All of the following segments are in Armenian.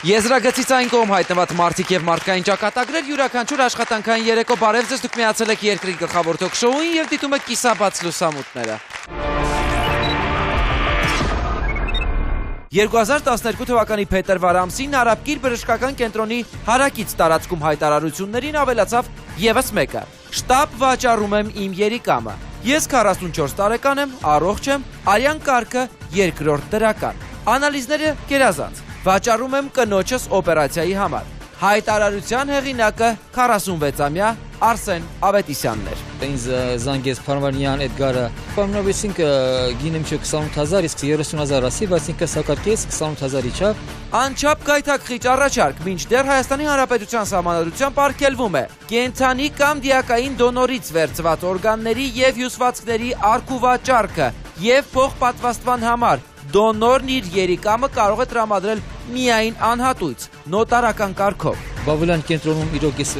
Եզրագծից այն կողմ հայտնված մարդիկ և մարդկային ճակատագրեր յուրաքանչյուր աշխատանքային երեկո բարև ձեզ, դուք միացել եք երկրի գլխավոր թոք-շոուին և դիտում եք կիսաբաց լուսամուտները։ 2012 թվականի փետրվար ամսին Արաբկիր բժշկական կենտրոնի հարակից տարածքում հայտարարություններին ավելացավ ևս մեկը. «Շտապ վաճառում եմ իմ երիկամը։ Ես 44 տարեկան եմ, առողջ եմ, արյան կարգը երկրորդ դրական։ Անալիզները գերազանց։ Վաճառում եմ կնոջս օպերացիայի համար»։ Հայտարարության հեղինակը 46-ամյա Արսեն Ավետիսյանն էր։ Ինձ զանգեց Փարվանյան Էդգարը, պարմնավեցինք գինեմ չէ 28,000, իսկ 30,000 ասի, բայց ինքը սակարկեց 28,000-ի չափ։ Անչափ գայթակղիչ առաջարկ, մինչդեռ Հայաստանի Հանրապետության Սահմանադրությամբ արգելվում է կենդանի կամ դիակային դոնորից վերցված օրգանների և հյուսվածքների առքուվաճառքը և փոխպատվաստման համար դոնորն իր երիկամը կարող է տրամադրել միայն անհատույց, նոտարական կարգով։ Բավելյան կենտրոնում իրոք ես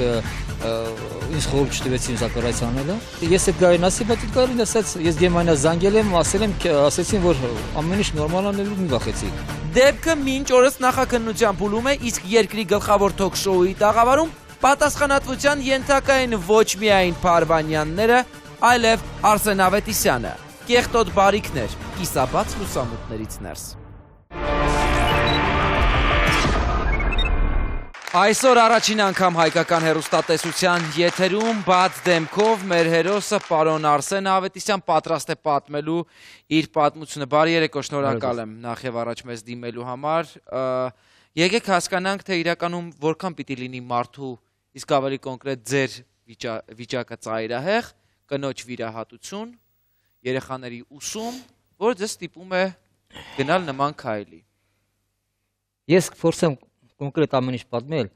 ինձ խորհուրդ չտվեցին զակարայց անելը։ Ես այդ գարին ասի, բայց այդ գարին ասաց, ես գերմանիա զանգել եմ, ասեցին, որ ամեն ինչ նորմալ անելու մի վախեցի։ Դեպքը մինչ օրս նախաքննության փուլում է, իսկ երկրի գլխավոր թոք-շոուի տաղավարում պատասխանատվության ենթակա են ոչ միայն Փարվանյանները, այլև Արսեն Ավետիսյանը։ Կեղտոտ բարիքներ, կիսաբաց լուսամուտներից ներս։ Այսօր առաջին անգամ հայկական հեռուստատեսության եթերում բաց դեմքով մեր հերոսը պարոն Արսեն Ավետիսյան պատրաստ է պատմելու իր պատմությունը։ Բարի երեկո, շնորհակալ եմ նախ եւ առաջ մեզ դիմելու համար։ Եկեք հասկանանք, թե իրականում որքան պիտի լինի մարդու, իսկ ավելի կոնկրետ ձեր վիճակը ծայրահեղ, կնոջ վիրահատություն, երեխաների ուսում, որ ձեզ ստիպում է գնալ նման քայլի։ Ես փորձեմ կոնկրետ ամեն ինչ պատմել։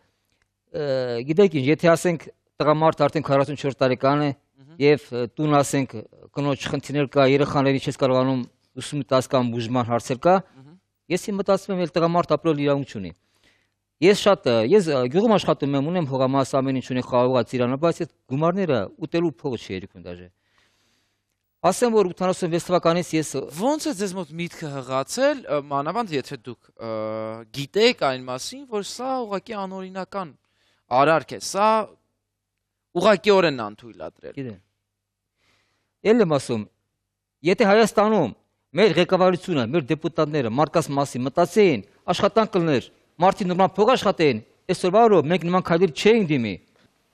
Գիտեք ինչ, եթե ասենք տղամարդ արդեն 44 տարեկան է եւ տուն ասենք կնոջ խնդիրներ կա, երեխաների չես կարողանում ուսումի տաս կամ բուժման հարցեր կա, ես մտածում եմ, էլ տղամարդ ապրել իրավունք չունի։ Ես գյուղում աշխատում եմ, ունեմ հողամաս, ամեն ինչ ունի, խաղողա, ծիրանը, բայց այդ գումարները ուտելու փողը չի երիքում դաժե։ Ասեմ, որ 86 թվականից ես ոնց է ձեզ մոտ միտքը հղացել, մանավանդ եթե դուք գիտեք այն մասին, որ սա ուղղակի անօրինական արարք է, սա ուղղակիորեն անթույլատրել։ Գիտեմ։ Էլ եմ ասում, եթե Հայաստանում մեր ղեկավարությունը, մեր դեպուտատները մարդկանց մասին մտածեին, աշխատանք կլներ, մարդիկ նորմալ փող աշխատեին, այսօրվա օրով մենք նման քայլեր չէինք դիմի։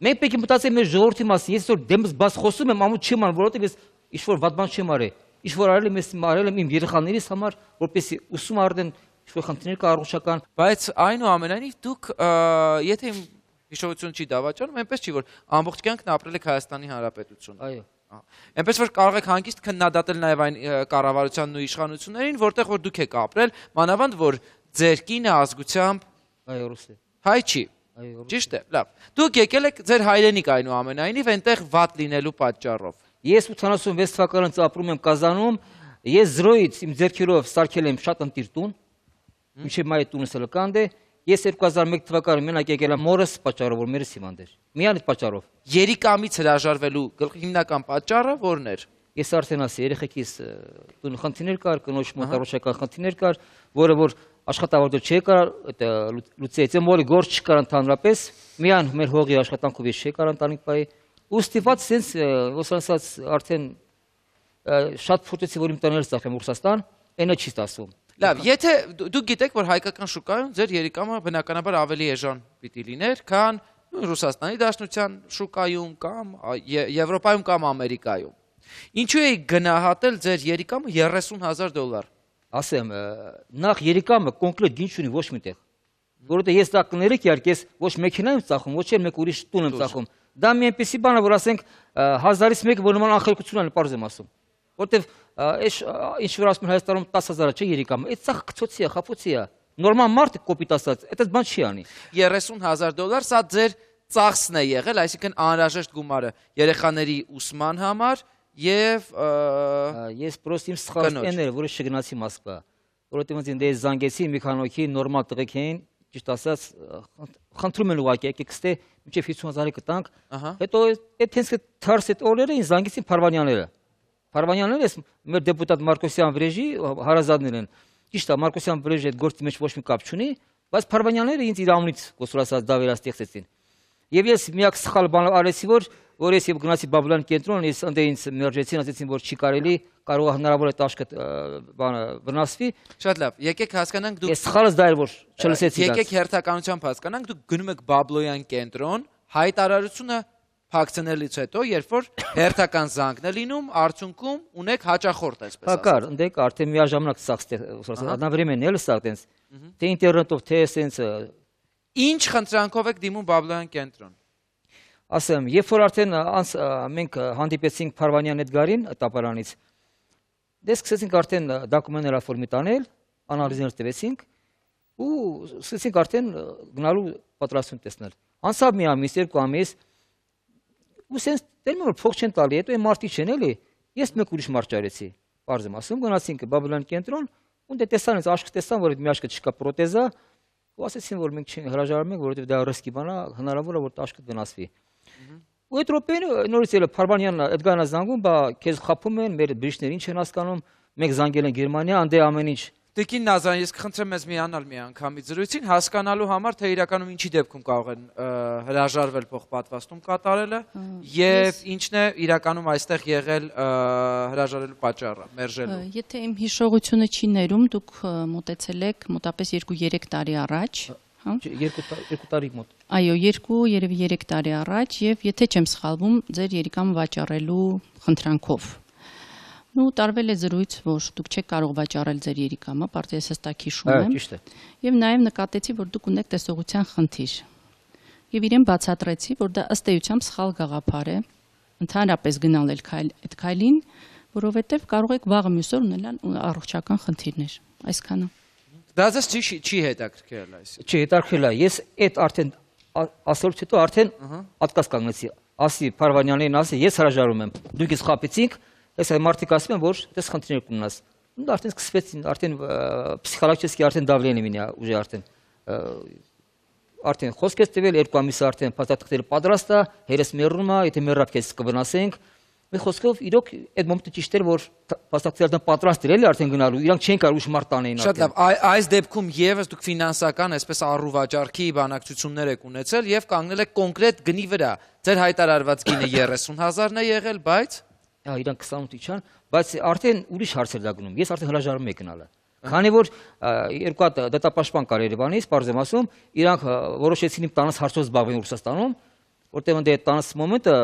Մենք պետք է մտածենք մեր ժողովրդի մասին, ես որ դեմս բաց խոսում եմ, ամուր չեմ անում, որովհետև ես ինչ-որ վատ բան չեմ արել, ինչ-որ արել եմ իմ երեխաներիս համար, որպեսզի ուսում արդեն ինչ-որ խնդիրներ կա առողջական։ Բայց այնուամենայնիվ դուք, եթե իմ հիշողությունը չի դավաճանում, այնպես չի, որ ամբողջ կյանքն ապրել եք Հայաստանի Հանրապետությունում։ Այո։ Այնպես որ կարող եք հանգիստ քննադատել նաև այն կառավարությանն ու իշխանություններին, որտեղ որ դուք եք ապրել, մանավանդ որ ձեր կինը ազգությամբ հայ չի։ Ճիշտ է, լավ։ Դուք եկել եք ձեր հայրենիք այնուամենայնիվ այնտեղ վատ լինելու պատճառով։ Ես 86 թվականից ապրում եմ Կազանում, ես զրոյից իմ ձեռքերով սարքել եմ շատ ընտիր տուն, մինչև մայր տունս էլ կանդ է, ես 2001 թվականին մենակ եկել եմ մորս պատճառով, որ մերս իմանդ էր, միայն այդ պատճառով։ Երիկամից հրաժարվելու հիմնական պատճառը որն էր։ Ես արդեն ասի, երեխեքիս տուն խնդիրներ կար, կնոջ մոտ առողջական խնդիրներ կար, որը որ աշխատավարձ չի կարող լուծել, մորի գործ չկար ընդհանրապես, միայն մեր հողի աշխատանքով ես չի կարող ընտանիք պայի։ Ու ստիպված սենց ոսանցած արդեն շատ փորձեցի, որ իմ տաներս ծախեմ Ռուսաստան, այնը չի ստացվում։ Լավ, եթե դուք գիտեք, որ հայկական շուկայում ձեր երիկամը բնականաբար ավելի էժան պիտի լիներ, քան Ռուսաստանի Դաշնության շուկայում կամ Եվրոպայում կամ Ամերիկայում։ Ինչու եք գնահատել ձեր երիկամը $30,000։ Ասեմ, նախ երիկամը կոնկրետ գին չունի ոչ միտեղ։ Որովհետև ես դա կներեք իհարկե ոչ մեքենայում ծախում, ոչ էլ մեկ ուրիշ տուն եմ ծախում։ Դա մի այնպեսի բան է, որ ասենք 1000-ից մեկը որ նման անխելքություն է, պարզ եմ ասում։ Որտեվ ինչ որ ասում են Հայաստանում 10,000-ը չէ երիկամը, այդ ծախ կցոցի է, խափոցի է։ Նորմալ մարդ կոպիտ ասած, այդ բան չի անի։ $30,000 սա ձեր ծախսն է եղել, այսինքն անհրաժեշտ գումարը երեխաների ուսման համար եւ ես պրոստիմ սխալներ, որը չգնացի Մոսկվա, որովհետեւ ինձ զանգեցի մի քանի հոգի նորմալ տղեկ էին, ճիշտ ասած, խնդրում են ուղղակի եկեք ստե մինչև 50,000-ը կտանք։ Հետո այդ հենց թարս այդ օրերը ինձ զանգեցին Փարվանյանները։ Փարվանյանները մեր դեպուտատ Մարկոսյան Վրեժի հարազատներ են։ Ճիշտ է, Մարկոսյան Վրեժի այդ գործի մեջ ոչ մի կապ չունի, բայց Փարվանյանները ինձ իրավունից կոսորասած դա վերաստեղծեցին։ Եվ ես միակ սխալ բանը արեցի, որ ես գնացի Բաբլոյան կենտրոն, ես ընդ ինձ մերժեցին, ասեցին, որ չի կարելի, կարող է հնարավոր է տաշկը վնասվի։ Շատ լավ, եկեք հասկանանք դուք Ես սխալս դա էր, որ չլսեցի դա։ Եկեք հերթականությամբ հասկանանք, դուք գնում եք Բաբլոյան կենտրոն, հայտարարությունը փակցնելից հետո, երբ որ հերթական զանգն է լինում, արդյունքում ունեք հաճախորդ, այսպես ասած։ Հակար, ընդեք արդեն միաժամանակ սա одновременно էլ սա տենց։ Թե ինտերնետով, թե սենց Ինչ խնդրանքով եք դիմում Բաբլոյան կենտրոն։ ասեմ, երբ որ արդեն մենք հանդիպեցինք Փարվանյան Էդգարին տապարանից, դե սկսեցինք արդեն դոկումենտները ֆորմի տանել, անալիզներ տվեցինք ու սկսեցինք արդեն գնալու պատրաստություն տեսնել։ Անցավ մի ամիս, երկու ամիս, ու սենց դերում որ փող չեն տալի, հետո այն մարդի չեն էլի, ես մեկ ուրիշ մարդ ճարեցի, պարզ եմ ասում, գնացինք Բաբլոյան կենտրոն, ու դե տեսան ինձ աշկը տեսան, որ այդ մի աշկը չկա պրոթեզա, ու ասեցին, որ մենք չենք հրաժարվում ենք, որովհետև դա ռիսկի բան է, հնարավոր է որ աշկը վնասվի։ Ու այդ րոպեին նորից էլ Փարվանյանն Էդգարն զանգում, բա քեզ խափում են, մեր բժիշկները ինչ են հասկանում, մենք զանգել են Գերմանիա, անդե ամեն ինչ։ Տիկին Նազարյան, ես կխնդրեմ մեզ միանալ մի անգամից զրույցին, հասկանալու համար, թե իրականում ինչի դեպքում կարող են հրաժարվել փոխպատվաստում կատարելը եւ ինչն է իրականում այստեղ եղել հրաժարվելու պատճառը, մերժելու։ Եթե իմ հիշողությունը չի ներում, դուք մոտեցել եք մոտապես 2-3 տարի առաջ, հա? 2 տարի մոտ։ Այո, 2 երևի 3 տարի առաջ եւ եթե չեմ սխալվում, ձեր երիկամը վաճառելու խնդրանքով։ Նու տարվել է զրույց, որ դուք չեք կարող վաճառել ձեր երիկամը, պարզ ես հստակ հիշում եմ։ Ճիշտ է։ Եվ նաև նկատեցի, որ դուք ունեք տեսողության խնդիր։ Եվ իրեն բացատրեցի, որ դա ըստ էությամբ սխալ գաղափար է, ընդհանրապես գնալ այդ քայլին, որովհետև կարող եք վաղը մյուս օր ունենալ առողջական խնդիրներ։ Այսքանը։ Դա ձեզ չի հետաքրքրել այս։ Չի հետաքրքրել է, ես այդ արդեն ասելուց հետո արդեն ատկաց կանգնեցի, ասի Փարվանյանին ասի, ես հրաժարվում եմ, դուք ինձ խաբեցիք, ես այդ մարդիկ ասում են, որ դες խնդիրներ կունենաս։ Դա արդեն սկսվեցին, արդեն պսիխոլոգիական արդեն давление меня уже արդեն խոսք ես տվել, 2 ամիս արդեն փաստաթղթերը պատրաստ է, հերս մեռնում է, եթե մեռավ քեզ կվնասենք։ Մի խոսքով իրոք այդ մոմենտը ճիշտ էր, որ փաստաթղթերը պատրաստ էր էլի արդեն գնալու, իրանք չեն կարող ուրիշ մարդ տանեին արդեն։ Շատ լավ, այս դեպքում եւս դուք ֆինանսական, այսպես առուվաճառքի բանակցություններ եք ունեցել եւ կանգնել եք կոնկրետ գնի վրա։ Ձեր հայտարարված գինը 30,000-ն է եղել, բայց իրանք 28 իջան, բայց արդեն ուրիշ հարցեր դա գնում։ Ես արդեն հրաժարվում եմ գնալը։ Քանի որ երկու հատ դատապաշտպան կար Երևանից, պարզ եմ ասում, իրանք որոշեցին իմ տանս հարցով զբաղվել Ռուսաստանում, որտեղ ընդ այդ տանս մոմենտը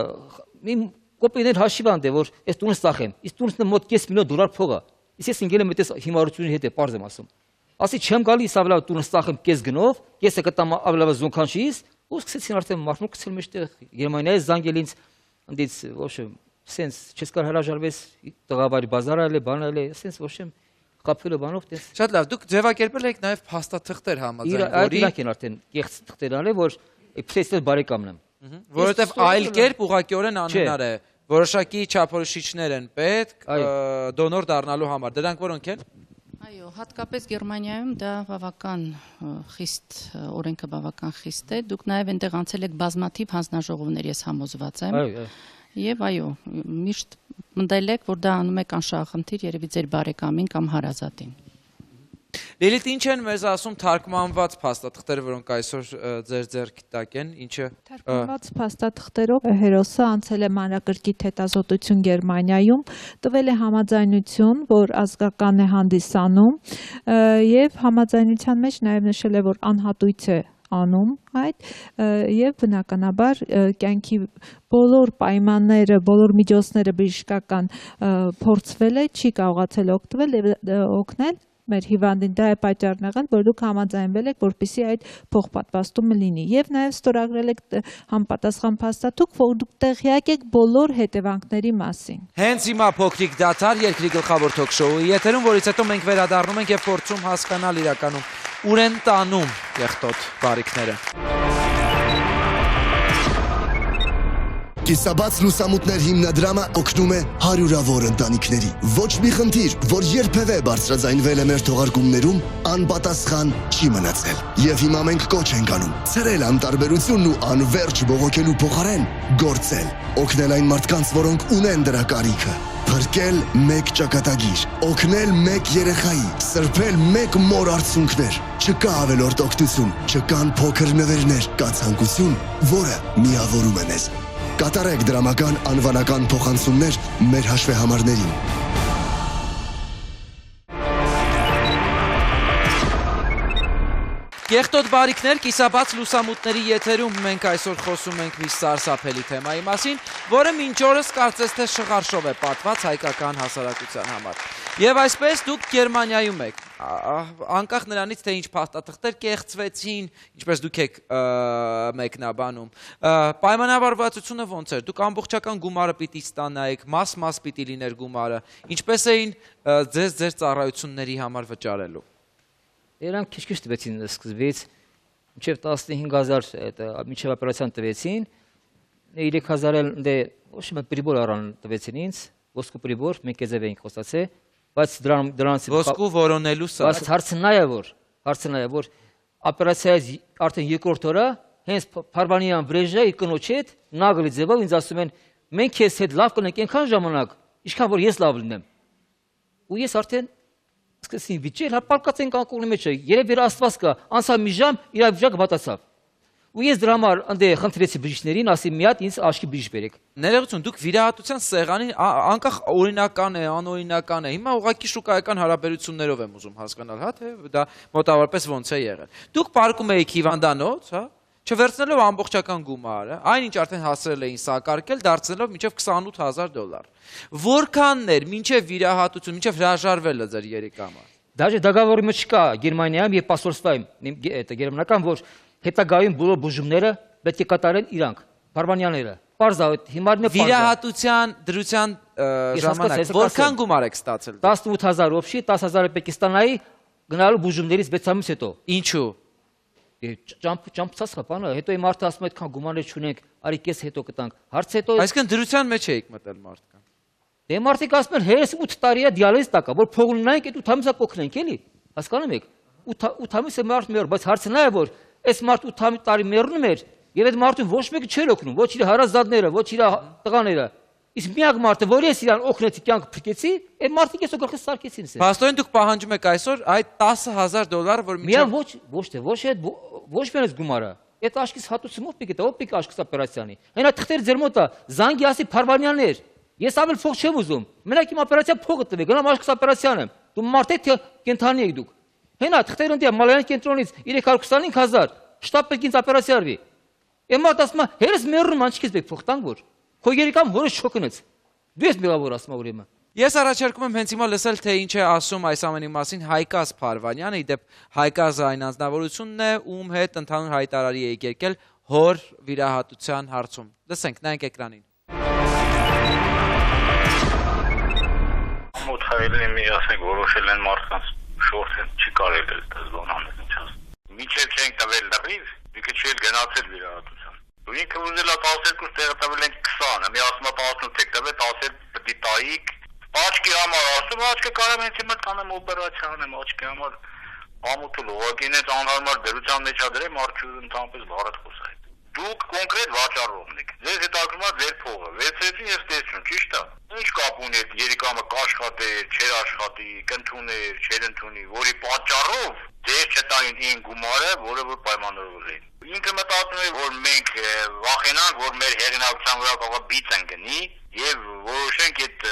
մի կոպիներ հաշիվան դե որ այս տունը ստախեմ։ Իսկ տունը մոտ $5 միլիոն փող է։ Իսկ ես ինգել եմ այդպես հիմարությունների հետ է, պարզ եմ ասում։ Ասի չեմ գալի, իսկ ավելա տունը ստախեմ կես գնով, կեսը կտամ ավելա զոնքանչից, ու սկսեցին արդեն մարդու գցել մեջտեղ Գերմանիայից զանգել ինձ, ընդից ոչ սենց չես կար հրաժարվես տղավարի բազարը բանել է, սենց ոչ եմ կապվելու բանով տես։ Շատ լավ, դուք ձևակերպել եք նաև փաստաթղթեր համաձայն, որի իրանք են արդեն կեղծ թղթեր արել, որ փրեսել բարեկամն եմ։ Որովհետև այլ կերպ ուղղակիորեն անհնար է, որոշակի չափորոշիչներ են պետք դոնոր դառնալու համար, դրանք որոնք են։ Այո, հատկապես Գերմանիայում դա բավական խիստ, օրենքը բավական խիստ է, դուք նաև այնտեղ անցել եք բազմաթիվ հանձնաժողովներ, ես համոզված եմ։ Եվ այո, միշտ մտել եք, որ դա անում եք անշահախնդիր երևի ձեր բարեկամին կամ հարազատին։ Լիլիթ, ինչ են մեզ ասում թարգմանված փաստաթղթերը, որոնք այսօր ձեր ձեռքի տակ են, ինչը թարգմանված փաստաթղթերով հերոսը անցել է մանրակրկիտ հետազոտություն Գերմանիայում, տվել է համաձայնություն, որ ազգական է հանդիսանում, եւ համաձայնության մեջ նաեւ նշել է, որ անհատույց է անում այդ եւ բնականաբար կյանքի բոլոր պայմանները, բոլոր միջոցները բժշկական փորձվել է, չի կարողացել օգնել մեր հիվանդին, դա է պատճառն եղել, որ դուք համաձայնվել եք, որպեսզի այդ փոխպատվաստումը լինի եւ նաեւ ստորագրել եք համապատասխան փաստաթուղթ, որ դուք տեղյակ եք բոլոր հետևանքների մասին։ Հենց հիմա փոքրիկ դադար երկրի գլխավոր թոք-շոուի եթերում, որից հետո մենք վերադառնում ենք եւ փորձում հասկանալ իրականում ուր են տանում եղտոտ բարիքները։ Կիսաբաց լուսամուտներ հիմնադրամը օգնում է հարյուրավոր ընտանիքների։ Ոչ մի խնդիր, որ երբևէ բարձրաձայնվել է մեր թողարկումներում, անպատասխան չի մնացել։ Եվ հիմա մենք կոչ ենք անում ցրել անտարբերությունն ու անverջ բողոքելու փոխարեն գործել, օգնել այն մարդկանց, որոնք ունեն դրա կարիքը։ Փրկել մեկ ճակատագիր, օգնել մեկ երեխայի, սրբել մեկ մոր արցունքներ։ Չկա ավելորդ օգնություն, չկան փոքր նվերներ, կա ցանկություն, որը միավորում է մեզ։ Կատարեք դրամական անվանական փոխանցումներ մեր հաշվեհամարներին։ Կեղտոտ բարիքներ, կիսաբաց լուսամուտների եթերում մենք այսօր խոսում ենք մի սարսափելի թեմայի մասին, որը մինչ օրս կարծես թե շղարշով է պատված հայկական հասարակության համար։ Եվ այսպես դուք Գերմանիայում եք, անկախ նրանից, թե ինչ փաստաթղթեր կեղծվեցին, ինչպես դուք եք մեկնաբանում, պայմանավորվածությունը ոնց էր, դուք ամբողջական գումարը պիտի ստանայիք, մաս պիտի լիներ գումարը, ինչպես էին ձեզ ձեր ծառայությունների համար վճարելու։ Իրանք քիչ-քիչ տվեցին սկզբից, մինչև 15,000 մինչև օպերացիան տվեցին, 3,000 էլ ոչ մի պրիբոր առան տվեցին ինձ, ոսկու պրիբոր, մենք եզև էինք խոսացել, բայց դրանից ոսկու որոնելու սա։ Բայց հարցը նա է, որ օպերացիայից արդեն երկրորդ օրը հենց Փարվանյան Վրեժը իր կնոջ հետ նագլի ձևով ինձ ասում են, մենք քեզ հետ լավ կնենք այնքան ժամանակ, ինչքան որ ես լավ լինեմ։ Ու ես արդեն սկսեցին վիճել, պարկած ենք անկողնի մեջ, երև իր աստված կա, անցավ մի ժամ, իր վիճակը բացացավ։ Ու ես դրա համար ընդ խնդրեցի բժիշկներին, ասի մի հատ ինձ աչքի բժիշկ բերեք։ Ներողություն, դուք վիրահատության սեղանին անկախ օրինական է, անօրինական է, հիմա ուղղակի շուկայական հարաբերություններով եմ ուզում հասկանալ, հա, թե դա մոտավորապես ոնց է եղել։ Դուք պարկում էիք հիվանդանոց, հա, չվերցնելով ամբողջական գումարը, այնինչ արդեն հասրել էին սակարկել, դարձնելով մինչև $28,000։ Որքանն էր մինչև վիրահատություն, մինչև հրաժարվելը ձեր երիկամը։ Դաժե դագավորի մեջ կա Գերմանիայում եւ պասպորտստայում, գերմանական, որ հետագայում բոլոր բուժումները պետք է կատարեն իրանք, Փարվանյանները։ Պարզա հիմարն է վիրահատության դրության ժամանակ որքան գումար եք ստացել։ 18,000 օբշի, 10,000 պետք է ստանայի գնալու բուժումներից 6 ամիս հետո։ Ինչու։ Ճամփցած խփանը, հետո իմ մարդը ասում է այդքան գումարներ չունենք, արի կես հետո կտանք։ Հարց հետո Այսինքն դրության մեջ էիք մտել մարդկան։ Դե մարդիկ ասում են 38 տարի է դիալիզ տակա, որ փող ունենանք, այդ 8 ամիսա կօգնենք, էլի։ Հասկանում եք։ 8 ամիսը մարդ մեռ, բայց հարցը նա է, որ այս մարդ 8 տարի մեռնում էր, եւ այդ մարդուն ոչ մեկը չէր օգնում, ոչ իր հարազատները, ոչ իր տղաները։ Իսկ միակ մարդը, որ ես իրան օգնեցի, կյանք փրկեցի, այդ մարդիկ էսո գլխի սարքեցին ինձ։ Փաստորեն դուք պահանջում եք այսօր այդ $10,000, որ միայն ոչ միայն գումարը։ Այդ աշկիս հատուցը մոտ պիտի տա, պիտի աշկիս օպերացիանի։ Հենա թղթեր ձեր մոտ է, զանգի ասի Փարվանյաններ։ Ես ավել փող չեմ ուզում։ Մենակ իմ օպերացիա փողը տվեք, գնամ աշկիս օպերացիան եմ։ Դու մարդ եք թե կենթանի եք դուք։ Հենա թղթեր ընդ Մալայան կենտրոնից 325,000, շտապ պետք ինձ օպերացիա արվի։ Եմ մարդ ասում է, հերս մեռնում անչքից պետք փող տանք որ։ Քո երիկամ որը շոկնեց։ Դու ես մեղավոր ասում ուրեմն։ Ես առաջարկում եմ հենց հիմա լսել, թե ինչ է ասում այս ամենի մասին Հայկազ Փարվանյանը, իդեպ Հայկազը այն անձնավորությունն է, ում հետ ընդհանուր հայտարարի է եկել հոր վիրահատության հարցում։ Լսենք, նայենք էկրանին։ Մոթայելն մի ասենք որոշել են մարդկանց շորթը չի կարելի դες բանանել ինչ ասեմ։ Միջև չենք տվել լրիվ, դուք չեք գնացել վիրահատության։ Դու ինքը ուզել ա 12 տեղը տվել են 20, մի ասում ա 18 եք տվել, 10 պետք է տայիք։ Աչքի համար ասում, աչքը կարամ հենց հիմա տանեմ օպերացիա անեմ, աչքի համար ամուտը լողակին է անհարմար դրության մեջ ադրեմ, արդյունքում ընդհանրապես բառդ խոսάει։ Դուք կոնկրետ վաճառողն եք։ Ձեզ հետաքրքրում է ձեր փողը։ Վերցրեցին ես տեսնում, ճիշտ է։ Ինչ կապ ունի այդ երիկամը կաշխատեր, չեր աշխատի, կընդուներ, չեր ընդունի, որի պատճառով ձեր չտային ին գումարը, որը որ պայմանավորվել էին։ Ինքը մտածում է, որ մենք վախենանք, որ մեր հեղինակության վրա կարող է բիծ ընկնի եւ որոշենք այդ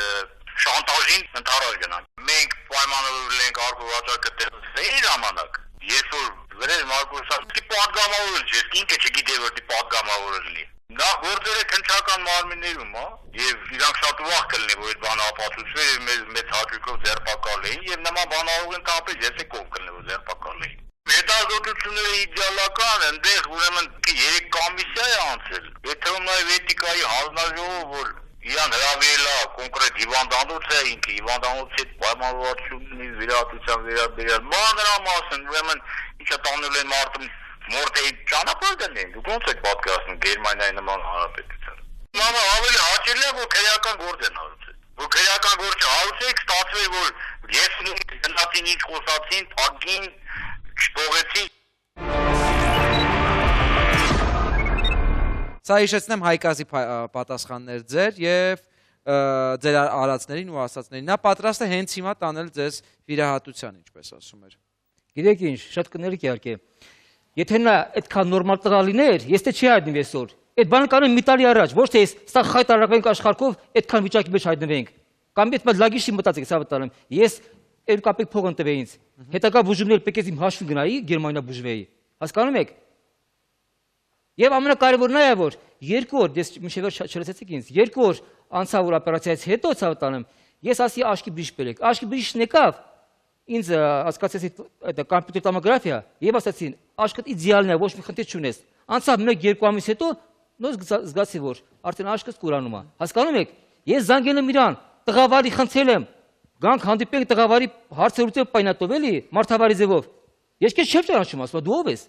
շանտաժին ընդառաջ գնանք։ Մենք պայմանավորվել ենք արկու վաճառքը դեպի ժամանակ, երբ որ վրեժ Մարկոսը պատգամավորել չէ, ինքը չգիտե որ դի պատգամավորել լինի։ Նա գործերը քնչական մարմիններում, հա, եւ իրանք շատ ուրախ կլինի, որ այդ բանը ապացուցվի եւ մեծ հաճույքով ձերբակալ էին եւ նման բանալով ընդհանրապես ես է կողմ կլինի, որ ձերբակալ էին։ Հետազոտությունները իդեալական, այնտեղ ուրեմն 3 կոմիսիա է անցել։ Եթե ումնայ էթիկայի հանձնաժողով, որ իրան հրավիրել է կոնկրետ հիվանդանոց է, ինքը հիվանդանոցի հետ պայմանավորվածությունների վիրահատության վերաբերյալ մանրամասն, ուրեմն ինչա տանել են մարդուն մորտեի ճանապարհ դնեն։ Դուք ոնց եք պատկերացնում Գերմանիայի նման հանրապետության։ Մամա ավելի հաճելի է որ քրեական գործ են հարուցել։ Որ քրեական գործը հարուցեք, ստացվի որ ես գնացին ինչ խոսացին, փակին, չփողեցին։ Սա հիշեցնեմ Հայկազի պատասխաններ ձեր եւ ձեր արածներին ու ասածներին։ Նա պատրաստ է հենց հիմա տանել ձեզ վիրահատության, ինչպես ասում էր։ Գիտեք ինչ, շատ կներեք իհարկե։ Եթե նա այդքան նորմալ տղա լիներ, ես թե չի հայտնվի այսօր։ Այդ բանը կանում մի տարի առաջ, ոչ թե սա խայտարարվենք աշխարհով այդքան վիճակի մեջ հայտնվենք։ Կամ այդ լագիշի մտածեք, սա վտալեմ։ Ես 2 կապիկ փող ընտվեի ինձ։ Հետագա բուժումներ պետք է իմ հաշվին գնայի, Գերմանիա բուժվեի։ Հասկանում եք։ Եվ ամենակարևորն է, որ 2 օր, ես միշտ չլսեցիք ինձ, 2 օր անցավ որ օպերացիայից հետո ցավ տանեմ, ես ասի աշկի բժիշկ բերեք։ Աշկի բժիշկն եկավ, ինձ հասկացեցի այդ կոմպյուտեր տոմոգրաֆիա եւ ասացին, աշկդ իդեալն է, ոչ մի խնդիր չունես։ Անցավ 1-2 ամիս հետո նույն զգացի որ արդեն աշկս կուրանում է։ Հասկանում եք։ Ես զանգել եմ իրան, տղավարի խնդրել եմ, գանք հանդիպենք տղավարի հարցեր ուտել պայնատով էլի, մարդավարի ձևով։ Ես քեզ չեմ ճանաչում, ասում, դու ով ես։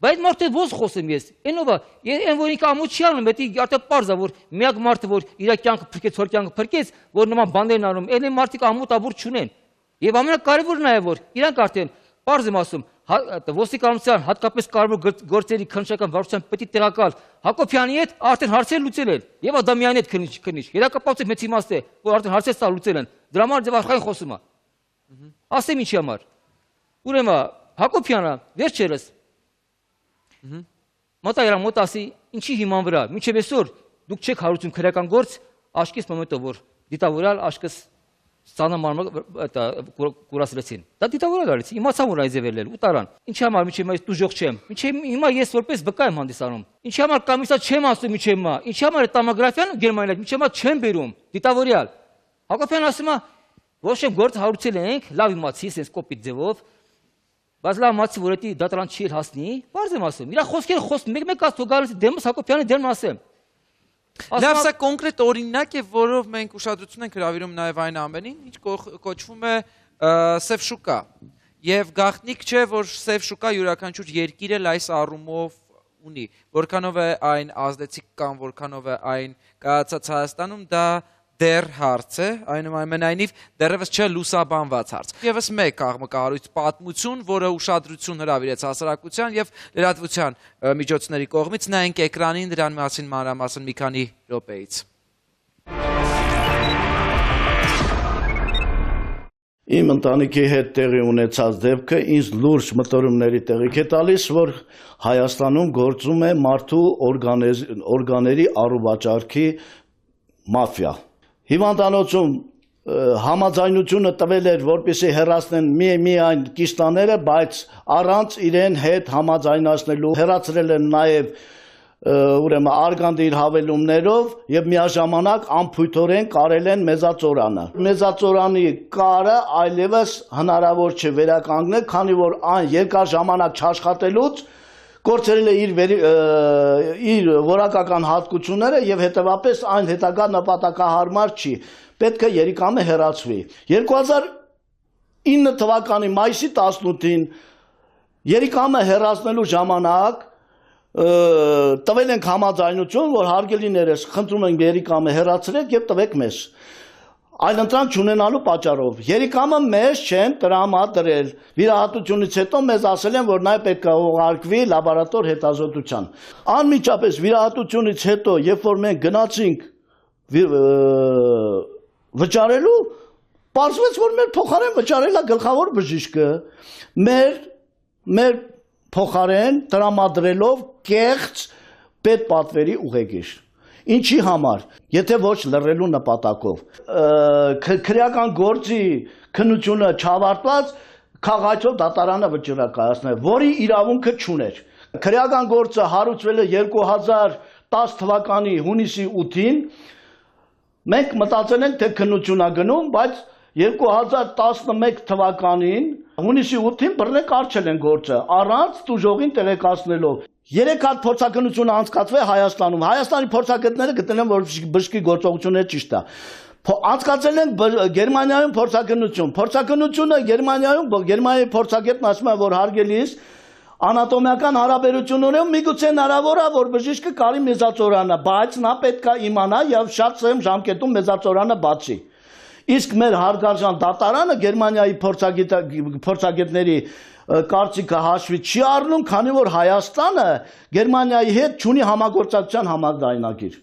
Բայց մարդը ո՞ց խոսեմ ես։ Այնովա, այն որ ինքը ամոթ չի անում, դա արդեն պարզ է որ միակ մարդը որ իր կյանքը փրկեց, որ կյանքը փրկեց, որ նման բաներն անում, այն մարդիկ ամոթ աբուր չունեն։ Եվ ամենակարևորն է որ իրանք արդեն պարզ եմ ասում, ոստիկանության հատկապես կարևոր գործերի քննչական վարչության պետի տեղակալ Հակոբյանի հետ արդեն հարցեր լուծել են եւ Ադամյանի հետ քննիչ։ Երակապացը մեծ իմաստ է, որ արդեն հարցեր սա լուծել են։ Դրա համար ձեւ աշխարհին խոսում է։ Ասեմ ինչի համար։ Ուրեմն Հակոբյանը վերջերս մտա իրա մոտ ասի ինչի հիման վրա մինչև այսօր դուք չեք հարուցում քրեական գործ աշկից մոմենտով որ դիտավորալ աշկս սանաման կուրասրեցին դա դիտավորալ արեցի իմացա որ այզևել էլ ուտարան ինչի համար մինչև այս դուժող չեմ մինչև հիմա ես որպես վկա եմ հանդիսանում ինչի համար կամիսա չեմ ասում մինչև հիմա ինչի համար տոմոգրաֆիան Գերմանիայից մինչև հիմա չեմ բերում դիտավորյալ Հակոբյանը ասում է ոչ եմ գործ հարուցել ենք լավ իմացի sense կոպիտ ձևով Բայց լավ մացի որ էդի դատարան չի հասնի, բարձ եմ ասում։ Իրա խոսքերը խոսում, մեկ ասու գալիս դեմս Հակոբյանի դերն ասեմ։ Լավ, սա կոնկրետ օրինակ է, որով մենք ուշադրություն ենք հրավիրում նաև այն ամենին, ինչ կոչվում է սև շուկա։ Եվ գաղտնիք չէ, որ սև շուկա յուրաքանչյուր երկիր էլ այս առումով ունի։ Որքանով է այն ազդեցիկ կամ որքանով է այն կայացած Հայաստանում, դա դեռ հարց է, այնուամենայնիվ դեռևս չէ լուսաբանված հարց։ Եվս մեկ աղմկահարույց պատմություն, որը ուշադրություն հրավիրեց հասարակության եւ լրատվության միջոցների կողմից, նայենք էկրանին դրան մասին մանրամասն մի քանի րոպեից։ Իմ ընտանիքի հետ տեղի ունեցած դեպքը ինձ լուրջ մտորումների տեղիք է տալիս, որ Հայաստանում գործում է մարդու օրգանների առուվաճառքի մաֆիա։ Հիվանդանոցում համաձայնությունը տվել էր, որպեսզի հեռացնեն միայն կիստաները, բայց առանց իրեն հետ համաձայնացնելու հեռացրել են նաև ուրեմն արգանդիր հավելումներով եւ միաժամանակ անփույթորեն կարել են մեծածորանը։ Մեծածորանի կարը այլևս հնարավոր չէ վերականգնել, քանի որ այն երկար ժամանակ չաշխատելուց կորցրել է իր որակական հատկությունները եւ հետեւաբար այն հետագա նպատակահարմար չի։ Պետք է երիկամը հեռացվի։ 2009 թվականի մայիսի 18-ին երիկամը հեռացնելու ժամանակ տվել ենք համաձայնություն, որ հարգելիներս խնդրում ենք երիկամը հեռացրեք եւ տվեք մեզ։ Այլընտրանք չունենալու պատճառով երիկամը մեզ չեն տրամադրել։ Վիրահատությունից հետո մեզ ասել են, որ նա պետք է ուղարկվի լաբորատոր հետազոտության։ Անմիջապես վիրահատությունից հետո, երբ որ մենք գնացինք վճարելու, պարզվեց, որ մեր փոխարեն վճարել է գլխավոր բժիշկը։ Մեր փոխարեն տրամադրելով կեղծ պետպատվերի ուղեգիր։ Ինչի համար, եթե ոչ լռելու նպատակով։ Քրեական գործի քննությունը չավարտված քաղաքացիով դատարանը վճռակայացնել, որի իրավունքը չուներ։ Քրեական գործը հարուցվել է 2010 թվականի հունիսի 8-ին։ Մենք մտածել ենք, թե քննություն է գնում, բայց 2011 թվականին հունիսի 8-ին բռնեք արչել են գործը, առանց տուժողին տեղեկացնելով։ 3 հատ փորձակնություն անցկացվել Հայաստանում։ Հայաստանի փորձագետները գտնել են, որ բժշկի գործողությունները ճիշտ է։ Անցկացել են Գերմանիայում փորձակնություն։ Փորձակնությունը Գերմանիայի փորձագետն ասում է, որ հարգելիս անատոմիական հարաբերություններով միգուցե հնարավոր է, որ բժիշկը կարի մեծածորանը, բայց նա պետք է իմանա եւ շատ սեմ ժամկետում մեծածորանը բացի։ Իսկ մեր հարգարժան դատարանը Գերմանիայի փորձագետների կարծիքը հաշվի չի առնում, քանի որ Հայաստանը Գերմանիայի հետ չունի համագործակցության համաձայնագիր։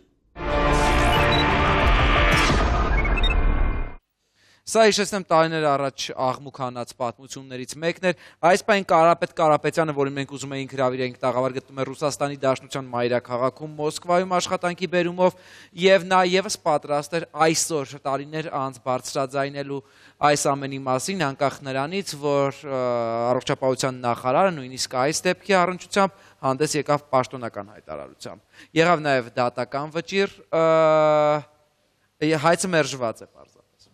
Սա հիշեցնեմ տարիներ առաջ աղմուկ հանած պատմություններից մեկն էր։ Այս պայն Կարապետ Կարապետյանը, որին մենք ուզում էինք հրավիրենք, տաղավար գտնում է Ռուսաստանի Դաշնության մայրաքաղաքում Մոսկվայում աշխատանքի բերումով եւ նա եւս պատրաստ էր այսօր տարիներ անց բարձրաձայնելու այս ամենի մասին, անկախ նրանից, որ առողջապահության նախարարը նույնիսկ այս դեպքի առնչությամբ հանդես եկավ պաշտոնական հայտարարությամբ։ Եղավ նաեւ դատական վճիռ, հայցը մերժված է պարզապես։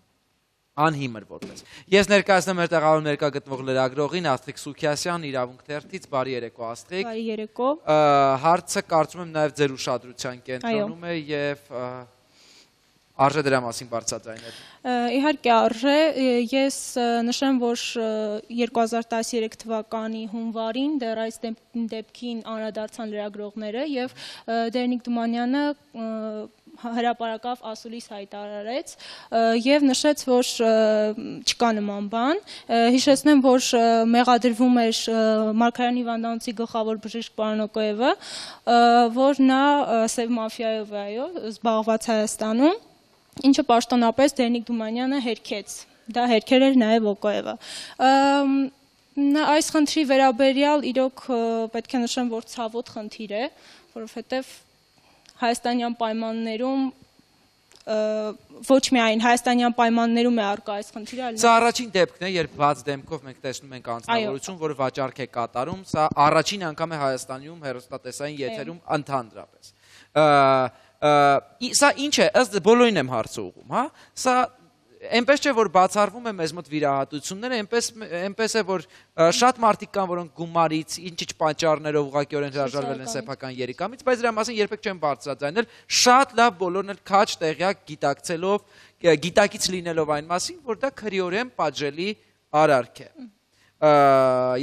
Անհիմր որպես։ Ես ներկայացնեմ մեր տեղավորում ներկա գտնվող լրագրողին Աստղիկ Սուքիասյան, Իրավունք թերթից, բարի երեկո Աստղիկ։ Բարի երեկո։ Հարցը կարծում եմ նաև ձեր ուշադրության կենտրոնում է եւ արժե դրա մասին բարձրաձայնել։ Իհարկե արժե, ես նշեմ, որ 2013 թվականի հունվարին դեռ այս դեպքին անդրադարձան լրագրողները եւ Դերնիկ Դումանյանը հրապարակավ ասուլիս հայտարարեց եւ նշեց, որ չկա նման բան։ Հիշեցնեմ, որ մեղադրվում էր Մարգարյանի Հիվանդանոցի գլխավոր բժիշկ պարոն Օկոևը, որ նա սև մաֆիայով է, այո, զբաղված Հայաստանում, ինչը պաշտոնապես Դերնիկ Դումանյանը հերքեց։ Դա հերքել էր նաեւ Օկոևը։ Այս խնդրի վերաբերյալ իրոք պետք է նշեմ, որ ցավոտ խնդիր է, որովհետեւ հայաստանյան պայմաններում ոչ միայն հայաստանյան պայմաններում է առկա այս խնդիրը, այլ Սա առաջին դեպքն է, երբ բաց դեմքով մենք տեսնում ենք անձնավորություն, որը վաճառք է կատարում, սա առաջին անգամ է Հայաստանում հեռուստատեսային եթերում ընդհանրապես։ Սա ինչ է, ըստ բոլորին եմ հարցը ուղղում, հա? Սա այնպես չէ, որ բացառվում է մեզ մոտ վիրահատությունները, այնպես է, որ շատ մարդիկ կան, որոնք գումարից, ինչ-ինչ պատճառներով ուղղակիորեն հրաժարվել են սեփական երիկամից, բայց դրա մասին երբեք չեն բարձրաձայնել, շատ լավ բոլորն էլ քաջ տեղյակ գիտակցելով, գիտակից լինելով այն մասին, որ դա քրեորեն պատժելի արարք է։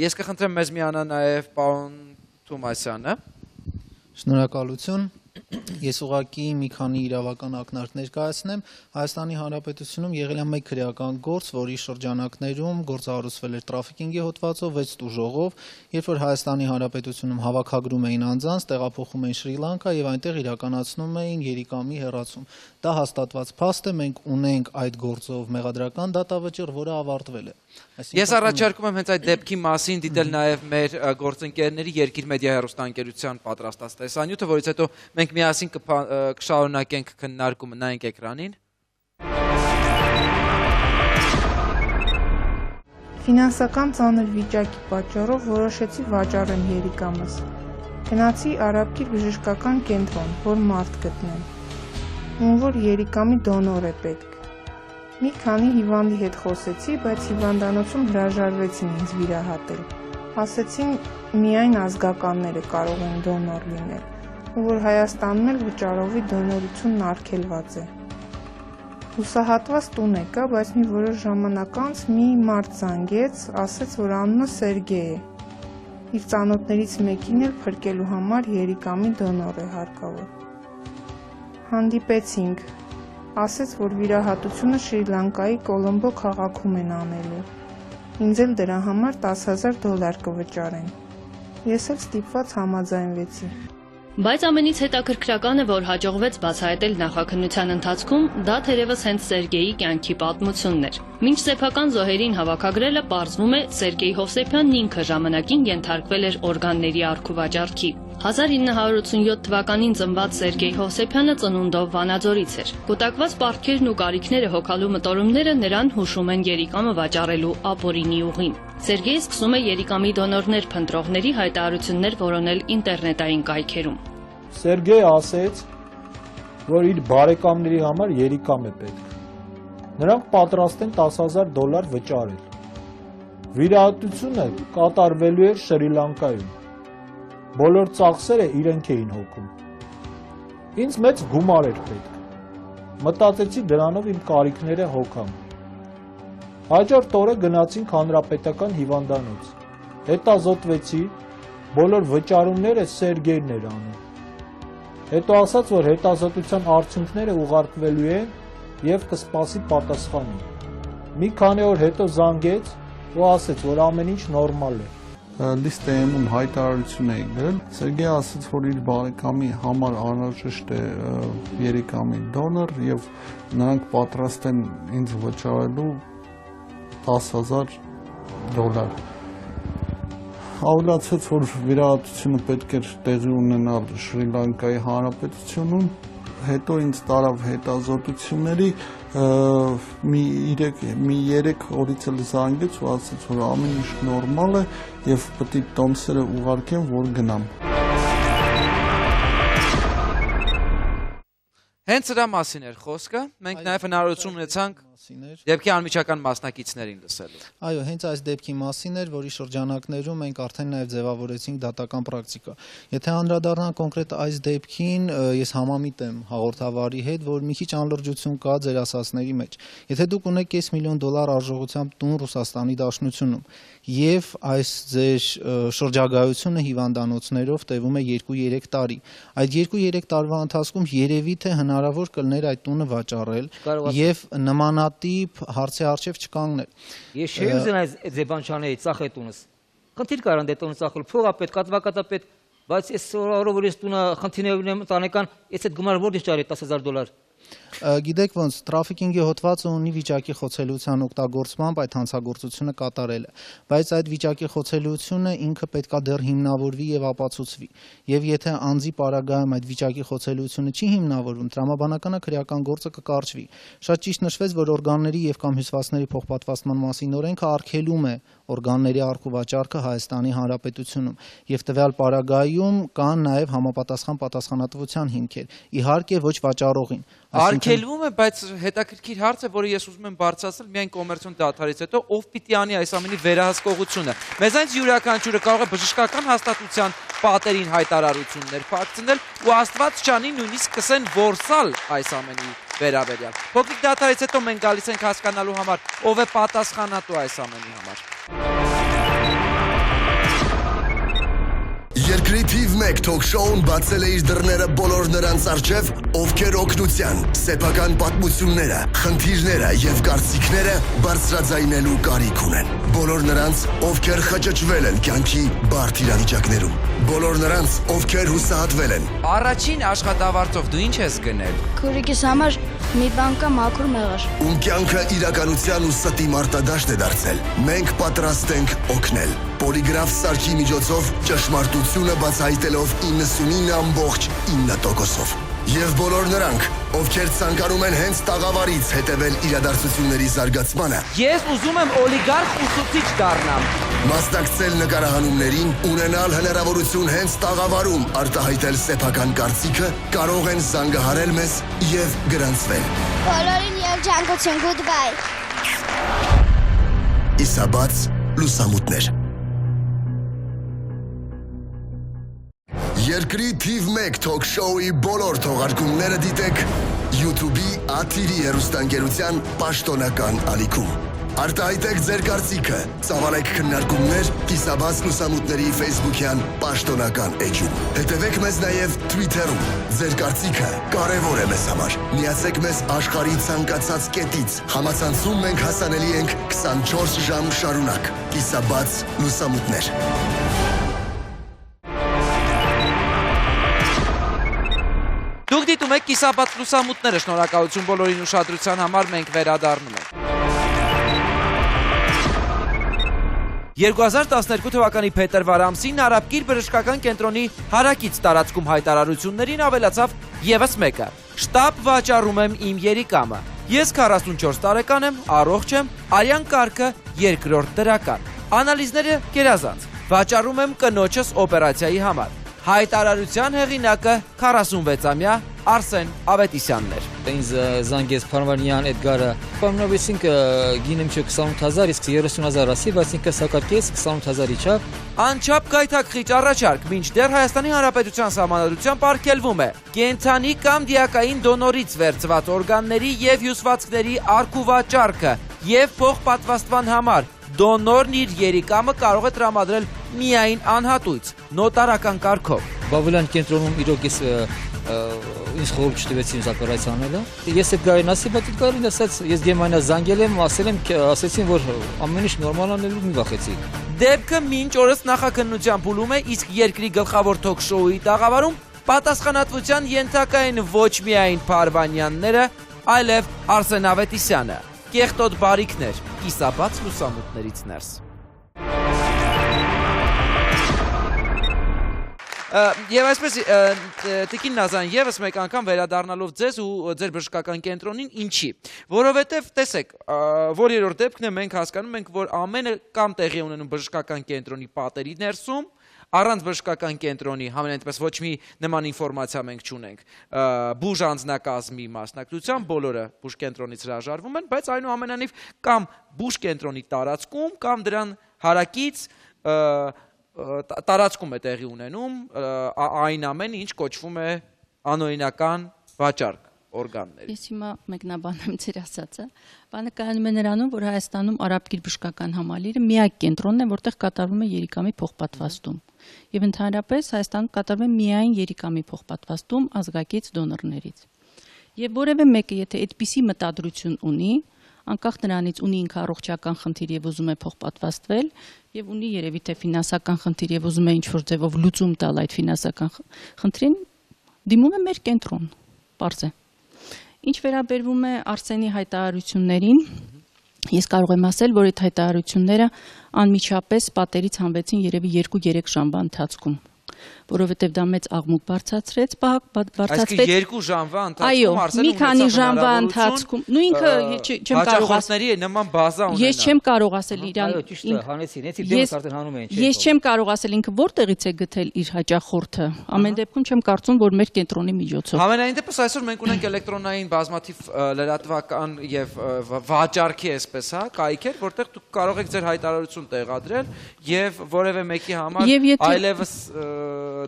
Ես կխնդրեմ մեզ միանա նաև պարոն Թումասյանը։ Շնորհակալություն։ Ես ուղղակի մի քանի իրավական ակնարկ ներկայացնեմ։ Հայաստանի Հանրապետությունում եղել է մեկ քրեական գործ, որի շրջանակներում գործառուցվել էր տրաֆիկինգի հոդվածով 6 տուժողով, երբ որ Հայաստանի Հանրապետությունում հավաքագրում էին անձանց, տեղափոխում էին Շրի Լանկա եւ այնտեղ իրականացնում էին երիկամի հեռացում։ Դա հաստատված փաստ է, մենք ունենք այդ գործով մեղադրական դատավճիռ, որը ավարտվել է։ Ես առաջարկում եմ հենց այդ դեպքի մասին դիտել նաև մեր գործընկերների Երկիր մեդիա հեռուստաընկերության պատրաստած տեսանյութը, որից հետո մենք միասին կշարունակենք քննարկումը, նայենք էկրանին։ Ֆինանսական ծանր վիճակի պատճառով որոշեցի վաճառեմ երիկամս։ Գնացի Արաբկիր բժշկական կենտրոն, որ մարդ գտնեմ, ում որ երիկամի դոնոր է պետք։ Մի քանի հիվանդի հետ խոսեցի, բայց հիվանդանոցում հրաժարվեցին ինձ վիրահատել։ Ասեցին միայն ազգականները կարող են դոնոր լինել, ու որ Հայաստանում էլ վճարովի դոնորությունն արգելված է։ Հուսահատված տուն եկա, բայց մի որոշ ժամանակ անց մի մարդ զանգեց, ասեց, որ անունը Սերգեյ է։ Իր ծանոթներից մեկին էլ փրկելու համար երիկամի դոնոր է հարկավոր։ Հանդիպեցինք։ Ասեց, որ վիրահատությունը Շրի Լանկայի Կոլոմբո քաղաքում են անելու։ Ինձ էլ դրա համար $10,000 կվճարեն։ Ես էլ ստիպված համաձայնվեցի։ Բայց ամենից հետաքրքրական է, որ հաջողվեց բացահայտել նախաքննության ընթացքում, դա թերևս հենց Սերգեյի կյանքի պատմությունն էր։ Մինչ սեփական զոհերին հավաքագրելը պարզվում է, Սերգեյ Հովսեփյանն ինքը ժամանակին ենթարկվել էր օրգանների առքուվաճառքի։ 1987 թվականին ծնված Սերգեյ Հովսեփյանը ծնունդով Վանաձորից էր։ Կուտակված պարտքերն ու կարիքները հոգալու մտորումները նրան հուշում են երիկամը վաճառելու ապօրինի ուղին։ Սերգեյը սկսում է երիկամի դոնորներ փնտրողների հայտարարություններ որոնել ինտերնետային կայքերում։ Սերգեյը ասեց, որ իր բարեկամների համար երիկամ է պետք։ Նրանք պատրաստ են $10,000 վճարել։ Վիրահատությունը կատարվելու էր Շրի Լանկայում։ Բոլոր ծախսերը իրենք էին հոգում։ Ինձ մեծ գումար էր պետք։ Մտածեցի դրանով իմ կարիքները հոգամ։ Հաջորդ օրը գնացինք հանրապետական հիվանդանոց։ Հետազոտվեցի, բոլոր վճարումները Սերգեյն էր անում։ Հետո ասաց, որ հետազոտության արդյունքները ուղարկվելու են եւ կսպասի պատասխանին։ Մի քանի օր հետո զանգեց ու ասեց, որ ամեն ինչ նորմալ է։ լիստեում հայտարարություն էի գրել։ Սերգեյը ասաց, որ իր բարեկամի համար անհրաժեշտ է երիկամի դոնոր եւ նրանք պատրաստ են ինձ վճարելու $10,000։ Ավելացեց, որ վիրահատությունը պետք էր տեղի ունենալ Շրի Լանկայի Հանրապետությունում, հետո ինձ տարավ հետազոտությունների, մի 3 օրից էլ զանգեց ու ասաց, որ ամեն ինչ նորմալ է եւ պետք է տոմսերը ուղարկեմ, որ գնամ։ Հենց սրա մասին էր խոսքը, մենք նաև հնարավորություն ունեցանք դեպքի անմիջական մասնակիցներին լսելու։ Այո, հենց այս դեպքի մասին էր, որի շրջանակներում մենք արդեն նաև ձևավորեցինք դատական պրակտիկա։ Եթե անդրադառնանք կոնկրետ այս դեպքին, ես համամիտ եմ հաղորդավարի հետ, որ մի քիչ անլրջություն կա ձեր ասածների մեջ։ Եթե դուք ունեք $500,000 արժողությամբ տուն Ռուսաստանի Դաշնությունում եւ այս ձեր շրջագայությունը հիվանդանոցներով տևում է 2-3 տարի, այդ 2-3 տարվա ընթացքում երևի թե հնարավոր կլներ այդ տունը վաճառել եւ նմանատիպ հարցի առջև չկանգնել։ Ես չէի ուզում այս ձեբանչանեի ծախ այդ տունս։ Խնդիր կար ընդ տունը ծախել, փողապետ, կատվակատապետ, բայց ես օրով ես տունը խնդիրներ ունեմ տանեկան, ես այդ գումարը որտեղ ճարի $10,000։ Գիտեք ոնց, տրաֆիկինգի հոդվածը ունի վիճակի խոցելիության օգտագործմամբ այդ հանցագործությունը կատարելը, բայց այդ վիճակի խոցելիությունը ինքը պետքա դեռ հիմնավորվի եւ ապացուցվի։ Եվ եթե անձի պարագայում այդ վիճակի խոցելիությունը չի հիմնավորվում, տրամաբանական գործը կկարճվի։ Շատ ճիշտ նշվեց, որ օրգանների եւ կամ հյուսվածքների փոխպատվաստման մասին օրենքը արգելում է օրգանների առք ու վաճառքը Հայաստանի Հանրապետությունում եւ տվյալ պարագայում կան նաեւ համապատասխան պատասխանատվության հիմքեր։ Իհարկե ոչ վաճառողին։ Արգելվում է, բայց հետաքրքիր հարց է, որը ես ուզում եմ բարձրացնել միայն կոմերցիոն դադարից հետո, ով պիտի անի այս ամենի վերահսկողությունը։ Մեզանից յուրաքանչյուրը կարող է բժշկական հաստատության պատերին հայտարարություններ փակցնել ու Աստված չանի նույնիսկ սկսեն որսալ այս ամենի վերաբերյալ։ Փոքրիկ դադարից հետո մենք գալիս ենք հասկանալու համար, ով է պատասխանատու այս ամենի համար։ Երկրի թիվ 1 թոք-շոուն բացել է իր դռները բոլոր նրանց առջև, ովքեր օգնության, սեփական պատմությունները, խնդիրները եւ կարծիքները բարձրաձայնելու կարիք ունեն։ Բոլոր նրանց, ովքեր խճճվել են կյանքի բարդ իրավիճակներում։ Բոլոր նրանց, ովքեր հուսահատվել են։ Առաջին աշխատավարձով դու ինչ ես գնել։ Քուրիկիս համար մի բան կա մաքուր մեղր։ Ում կյանքը իրականության ու ստի մարտադաշտ է դարձել։ Մենք պատրաստ ենք օգնել։ Պոլիգրաֆ սարքի միջոցով ճշմարտությունը բացահայտելով 99.9%-ով։ Եվ բոլոր նրանք, ովքեր ցանկանում են հենց տաղավարից հետևել իրադարձությունների զարգացմանը։ Ես ուզում եմ օլիգարխ ուսուցիչ դառնամ։ Մասնակցել նկարահանումներին, ունենալ հնարավորություն հենց տաղավարում արտահայտել սեփական կարծիքը, կարող են զանգահարել մեզ եւ գրանցվել։ Բոլորին երջանկություն, goodbye։ Իսաբաց լուսամուտներ։ Երկրի թիվ 1 թոք-շոուի բոլոր թողարկումները դիտեք YouTube-ի աթիրի հեռուստաընկերության պաշտոնական ալիքում։ Արտահայտեք ձեր կարծիքը, ծավալեք քննարկումներ Կիսաբաց լուսամուտների Facebook-յան պաշտոնական էջում։ Հետևեք մեզ նաև Twitter-ում։ Ձեր կարծիքը կարևոր է մեզ համար։ Միացեք մեզ աշխարհի ցանկացած կետից։ Համացանցում մենք հասանելի ենք 24 ժամ շարունակ։ Կիսաբաց լուսամուտներ։ Դուք դիտում եք Կիսաբաց լուսամուտները, շնորհակալություն բոլորին ուշադրության համար, մենք վերադառնում ենք։ 2012 թվականի փետրվար ամսին Արաբկիր բժշկական կենտրոնի հարակից տարածքում հայտարարություններին ավելացավ եւս մեկը. «Շտապ վաճառում եմ իմ երիկամը։ Ես 44 տարեկան եմ, առողջ եմ, արյան կարգը երկրորդ դրական։ Անալիզները գերազանց։ Վաճառում եմ կնոջս օպերացիայի համար»։ Հայտարարության հեղինակը 46-ամյա Արսեն Ավետիսյանն էր։ Ինձ զանգեց Փարվանյան Էդգարը, պարոնավեցինք գինեմ չէ 28,000, իսկ 30,000 ասի, բայց ինքը սակարկեց 28,000-ի չափ։ Անչափ գայթակղիչ առաջարկ, մինչդեռ Հայաստանի Հանրապետության սահմանադրությամբ արգելվում է կենդանի կամ դիակային դոնորից վերցված օրգանների եւ հյուսվածքների առքուվաճառքը եւ փոխպատվաստման համար դոնորն իր երիկամը կարող է տրամադրել միայն անհատույց, նոտարական կարգով։ Բավական կենտրոնում իրոք ես ինձ խորհուրդ չտվեցին օպերացիա անելը։ Ես այդ գարին ասի, բայց այդ գարին ասաց, ես Գերմանիա զանգել եմ, ասեցին, որ ամեն ինչ նորմալ անելու մի վախեցի։ դեպքը մինչ օրս նախաքննության փուլում է, իսկ երկրի գլխավոր թոք-շոուի տաղավարում պատասխանատվության ենթակա են ոչ միայն Փարվանյանները, այլև Արսեն Ավետիսյանը։ Կեղտոտ բարիքներ, կիսաբաց լուսամուտներից ներս։ Եվ այսպես, Տիկին Նազարյան, եւս մեկ անգամ վերադառնալով ձեզ ու ձեր բժշկական կենտրոնին, ինչի։ Որովհետև, տեսեք, որ երրորդ դեպքն է, մենք հասկանում ենք, որ ամենը կամ տեղի ունենում բժշկական կենտրոնի պատերի ներսում, առանց բժշկական կենտրոնի, համենայնպես ոչ մի նման ինֆորմացիա մենք չունենք, բուժ անձնակազմի մասնակցությամբ բոլորը բուժ կենտրոնից հրաժարվում են, բայց այնուամենայնիվ կամ բուժ կենտրոնի տարածքում, կամ դրան հարակից տարածքում է տեղի ունենում այն ամեն ինչ կոչվում է անօրինական վաճառք օրգանների։ Ես հիմա մեկնաբանեմ ձեր ասածը։ Բանը կայանում է նրանում, որ Հայաստանում Արաբկիր բժշկական համալիրը միակ կենտրոնն է, որտեղ կատարվում է երիկամի փոխպատվաստում։ Եվ ընդհանրապես Հայաստանում կատարվում է միայն երիկամի փոխպատվաստում ազգակից դոնորներից։ Եվ որևէ մեկը, եթե այդպիսի մտադրություն ունի, անկախ նրանից ունի ինքը առողջական խնդիր եւ ուզում է փոխպատվաստվել եւ ունի երևի թե ֆինանսական խնդիր եւ ուզում է ինչ-որ ձևով լուծում տալ այդ ֆինանսական խնդրին, դիմում է մեր կենտրոն, պարզ է։ Ինչ վերաբերվում է Արսենի հայտարարություններին, ես կարող եմ ասել, որ այդ հայտարարությունները անմիջապես պատերից հանվեցին երևի 2-3 ժամվա ընթացքում, որովհետև դա մեծ աղմուկ բարձրացրեց, Այսինքն 2 ժամվա ընթացքում Արսենը մի քանի ժամվա ընթացքում, նույն ինքը չեմ կարող հաճախորդների նման բազա ունենա։ Ես չեմ կարող ասել իրան։ Ես չեմ կարող ասել ինքը որտեղից է գտել իր հաճախորդը։ Ամեն դեպքում չեմ կարծում, որ մեր կենտրոնի միջոցով։ Համենայն դեպս այսօր մենք ունենք էլեկտրոնային բազմաթիվ լրատվական եւ վաճառքի այսպես, հա, կայքեր, որտեղ դուք կարող եք ձեր հայտարարություն տեղադրել եւ որևէ մեկի համար այլևս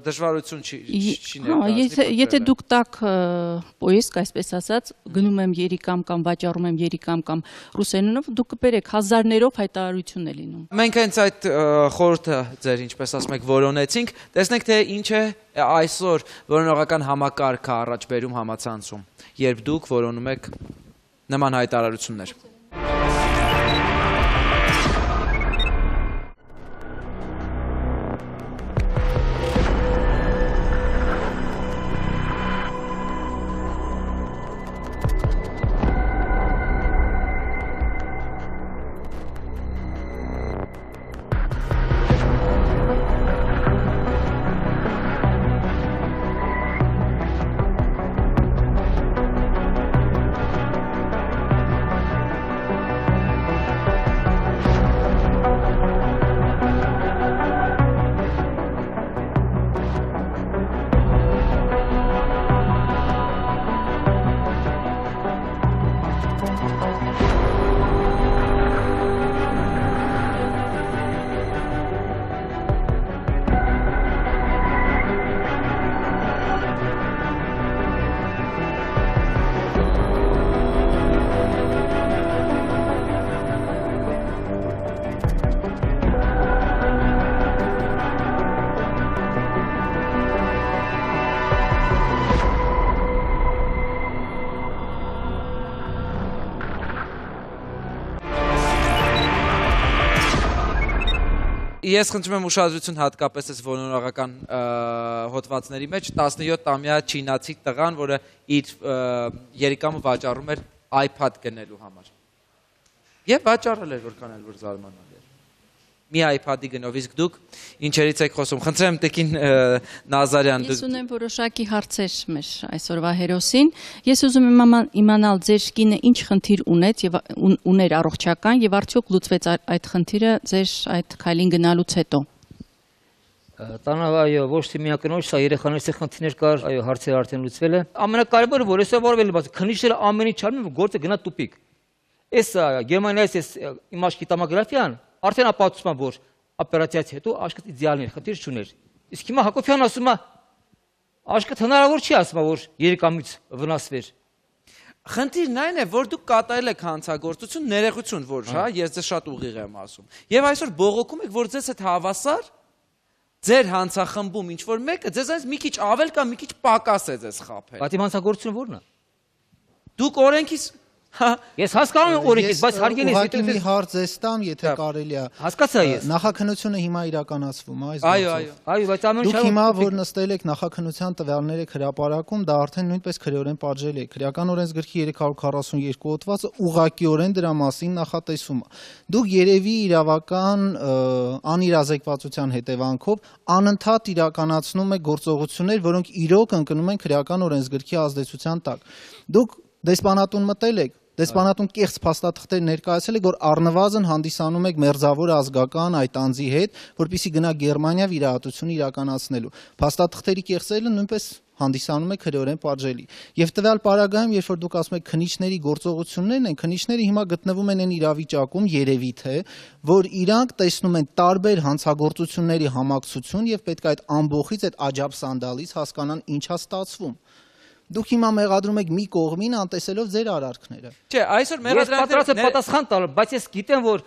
դժվարություն չի ներկայացնի։ Եթե դուք տակ պոյեսկ, այսպես ասած, գնում եմ երիկամ կամ վաճառում եմ երիկամ կամ ռուսերենով, դուք կբերեք հազարներով հայտարարություն է լինում։ Մենք հենց այդ խորհուրդը ձեր, ինչպես ասում եք, որոնեցինք, տեսնենք թե ինչ է այսօր որոնողական համակարգը առաջ բերում համացանցում, երբ դուք որոնում եք նման հայտարարություններ։ Ես խնդրում եմ ուշադրություն հատկապես այս որոնողական հոդվածների մեջ 17-ամյա չինացի տղան, որը իր երիկամը վաճառում էր iPad գնելու համար։ Եվ վաճառել էր, որքան էլ որ զարմանալի էր։ Մի iPad-ի գնով, իսկ դուք ինչերից եք խոսում։ Խնդրեմ Տիկին Նազարյան։ Ես ունեմ որոշակի հարցեր մեր այսօրվա հերոսին։ Ես ուզում եմ իմանալ ձեր կինը ինչ խնդիր ուներ առողջական եւ արդյոք լուծվեց այդ խնդիրը ձեր այդ քայլին գնալուց հետո։ Տանավ, այո, ոչ թե միակնոջ, սա երեխաների խնդիրներ կար, այո, հարցերը արդեն լուծվել է։ Ամենակարևորը, որ այսօր որվել է, քննիչները ամեն ինչ անում են, գործը գնա տուպիկ։ Այս Գերմանիայից այս իմաստի տոմոգրաֆիան արդեն ապացուցում է, որ օպերացիայից հետո աշկդ իդեալներ, խնդիր չուներ։ Իսկ հիմա Հակոբյանն ասում է, աշկդ հնարավոր չի, ասում է, որ երիկամից վնասվեր։ Խնդիրն այն է, որ դուք կատարել եք հանցագործություն, ներողություն, որ, հա, ես ձեզ շատ ուղիղ եմ ասում։ Եվ այսօր բողոքում եք, որ ձեզ հետ հավասար ձեր հանցախմբում ինչ-որ մեկը ձեզանից մի քիչ ավել կամ մի քիչ պակաս է ձեզ խաբել։ Բայց իմ հանցագործությունը ո՞րն է։ Դուք օրենքից Ես հասկանում եմ օրենքից, բայց հարգելի ուղղակի մի հարց ես տամ, եթե կարելի է։ Հասկացա ես։ Նախաքննությունը հիմա իրականացվում է այս Այո, բայց ամեն դուք հիմա որ նստել եք նախաքննության տվյալները հրապարակում, դա արդեն նույնպես քրեորեն պատժել է։ Քրեական օրենսգրքի 342 հոդվածը ուղղակիորեն դրա մասին նախատեսում է։ Դուք երևի իրավական անիրազեկվածության հետևանքով անընդհատ իրականացնում եք գործողություններ, որոնք իրոք ընկնում են քրեական օրենսգրքի ազդեցության տակ։ Դուք դեսպանատուն մտել եք, դեսպանատուն կեղծ փաստաթղթեր ներկայացել եք, որ առնվազն հանդիսանում եք մերձավոր ազգական այդ անձի հետ, որպեսզի գնա Գերմանիա վիրահատություն իրականացնելու։ Փաստաթղթերի կեղծելը նույնպես հանդիսանում է քրեորեն պատժելի։ Եվ տվյալ պարագայում, երբ որ դուք ասում եք քննիչների գործողություններն են, քննիչները հիմա գտնվում են այն իրավիճակում, երևի թե, որ իրանք տեսնում են տարբեր հանցագործությունների համակցություն եւ պետք է այդ ամբողից այդ աջաբսանդալից հասկանան ինչա ստացվում։ Դուք հիմա մեղադրում եք մի կողմին անտեսելով ձեր արարքները։ Չէ, այսօր մեղադրանքները պատասխան տալ, բայց ես գիտեմ, որ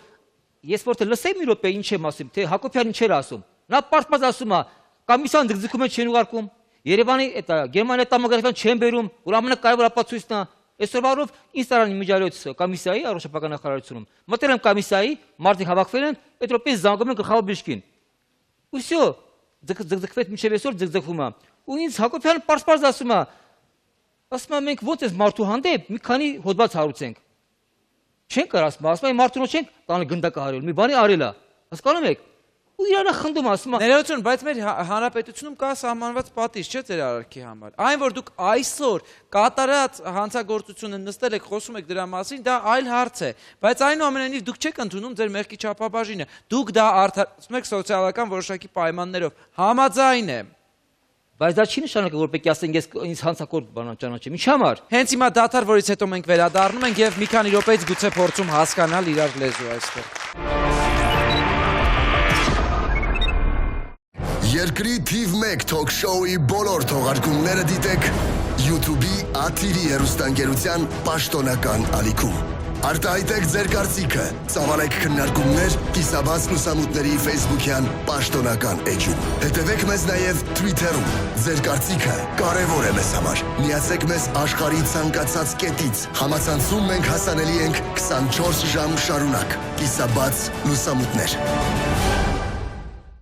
ես որ թե լսեմ մի րոպե ինչ եմ ասում, թե Հակոբյանն ինչ էր ասում։ Նա պարզապես ասում է, կոմիսիան ձգձգում են չեն ուղարկում, Երևանի այդ Գերմանիա տոմոգրաֆիան չեն բերում, որ ամենակարևոր ապացույցն է։ Այսօրվա օրով ինստարանի միջալոց կոմիսիայի առողջապահական նախարարությունում մտել եմ կոմիսիայի, մարդիկ հավաքվել են, այդ րոպեից զանգում են գլխավոր բժշկին։ Ու всё, ձգձգվեց մինչև այսօր ձգձգվում է։ Ու ինձ Հակոբյանը պարզապես ասում է, մենք ոնց էս մարդու հանդեպ մի քանի հոդված հարուցենք։ Չենք ասում մարդուն չենք տանը գնդակը հարել, մի բանի արել է։ Հասկանում եք։ Ու իրանը խնդում ասում է։ Ներողություն, բայց մեր հանրապետությունում կա սահմանված պատիժ, չէ՞ ձեր արարքի համար։ Այն որ դուք այսօր կատարած հանցագործությունը նստել եք, խոսում եք դրա մասին, դա այլ հարց է, բայց այնուամենայնիվ դուք չեք ընդունում ձեր մեղքի չափաբաժինը։ Դուք դա արդարացնում եք սոցիալական որոշակի պայմաններով։ Համաձայն եմ։ Բայց դա չի նշանակում, որ պետք է ասենք ես ինձ հանցակորդ բանան ճանաչեմ։ Ինչ համար։ Հենց հիմա դադար, որից հետո մենք վերադառնում ենք եւ մի քանի րոպեից գուցե փորձում հասկանալ իրար լեզու այստեղ։ Երկրի թիվ 1 թոք շոուի բոլոր թողարկումները դիտեք YouTube-ի ATV հեռուստաընկերության պաշտոնական ալիքում։ Արտահայտեք ձեր կարծիքը, ծավալեք քննարկումներ Կիսաբաց լուսամուտների Facebook-յան պաշտոնական էջում։ Հետևեք մեզ նաև Twitter-ում։ Ձեր կարծիքը կարևոր է մեզ համար։ Միացեք մեզ աշխարհի ցանկացած կետից։ Համացանցում մենք հասանելի ենք 24 ժամ շարունակ։ Կիսաբաց լուսամուտներ։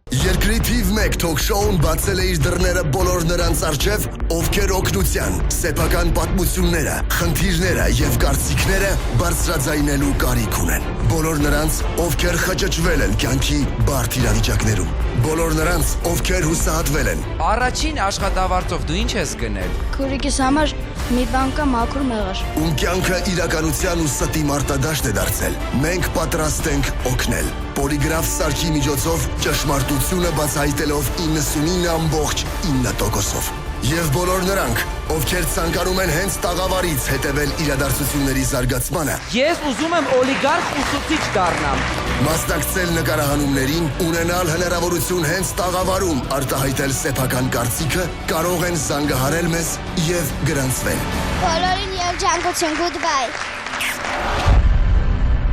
Երկրի թիվ 1 թոք շոուն բացել է իր դռները բոլոր նրանց առջև, ովքեր օգնության, սեփական պատմությունները, խնդիրները եւ կարծիքները բարձրաձայնելու կարիք ունեն։ Բոլոր նրանց, ովքեր խճճվել են կյանքի բարդ իրավիճակներում։ Բոլոր նրանց, ովքեր հուսահատվել են։ Առաջին աշխատավարձով դու ինչ ես գնել։ Քուրիկիս համար մի բան կա մաքուր մեղր։ Ում կյանքը իրականության ու ստի մարտադաշտ է դարձել։ Մենք պատրաստ ենք օգնել։ Պոլիգրաֆ սարքի միջոցով ճշմարտությունը բացահայտելով 99.9%-ով։ Եվ բոլոր նրանք, ովքեր ցանկանում են հենց տաղավարից հետևել իրադարձությունների զարգացմանը։ Ես ուզում եմ օլիգարխ ուսուցիչ դառնամ։ Մասնակցել նկարահանումներին, ունենալ հնարավորություն հենց տաղավարում արտահայտել սեփական կարծիքը, կարող են զանգահարել մեզ եւ գրանցվել։ Բոլորին երջանկություն, goodbye։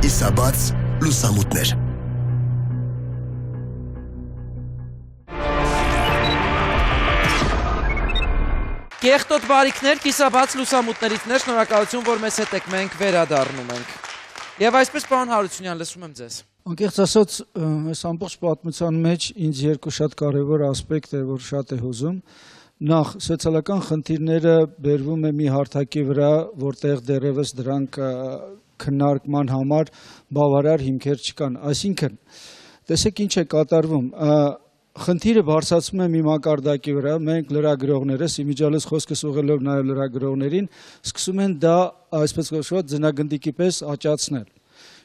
Կիսաբաց լուսամուտներ։ Կեղտոտ բարիքներ, կիսաբաց լուսամուտներից ներ, շնորհակալություն, որ մեզ հետ եք, մենք վերադառնում ենք։ Եվ այսպես պարոն Հարությունյան, լսում եմ ձեզ։ Անկեղծ ասած, այս ամբողջ պատմության մեջ ինձ երկու շատ կարևոր ասպեկտ է, որ շատ է հուզում։ Նախ, սոցիալական խնդիրները բերվում է մի հարթակի վրա, որտեղ դեռևս դրանք քննարկման համար բավարար հիմքեր չկան։ Այսինքն, տեսեք ինչ է կատարվում։ Խնդիրը բարձրացում է մի մակարդակի վրա, մենք լրագրողներս, իմիջիալից խոսքս ուղղելով նաև լրագրողներին, սկսում են դա այսպես կոչված ձնագնդիկի պես աճացնել։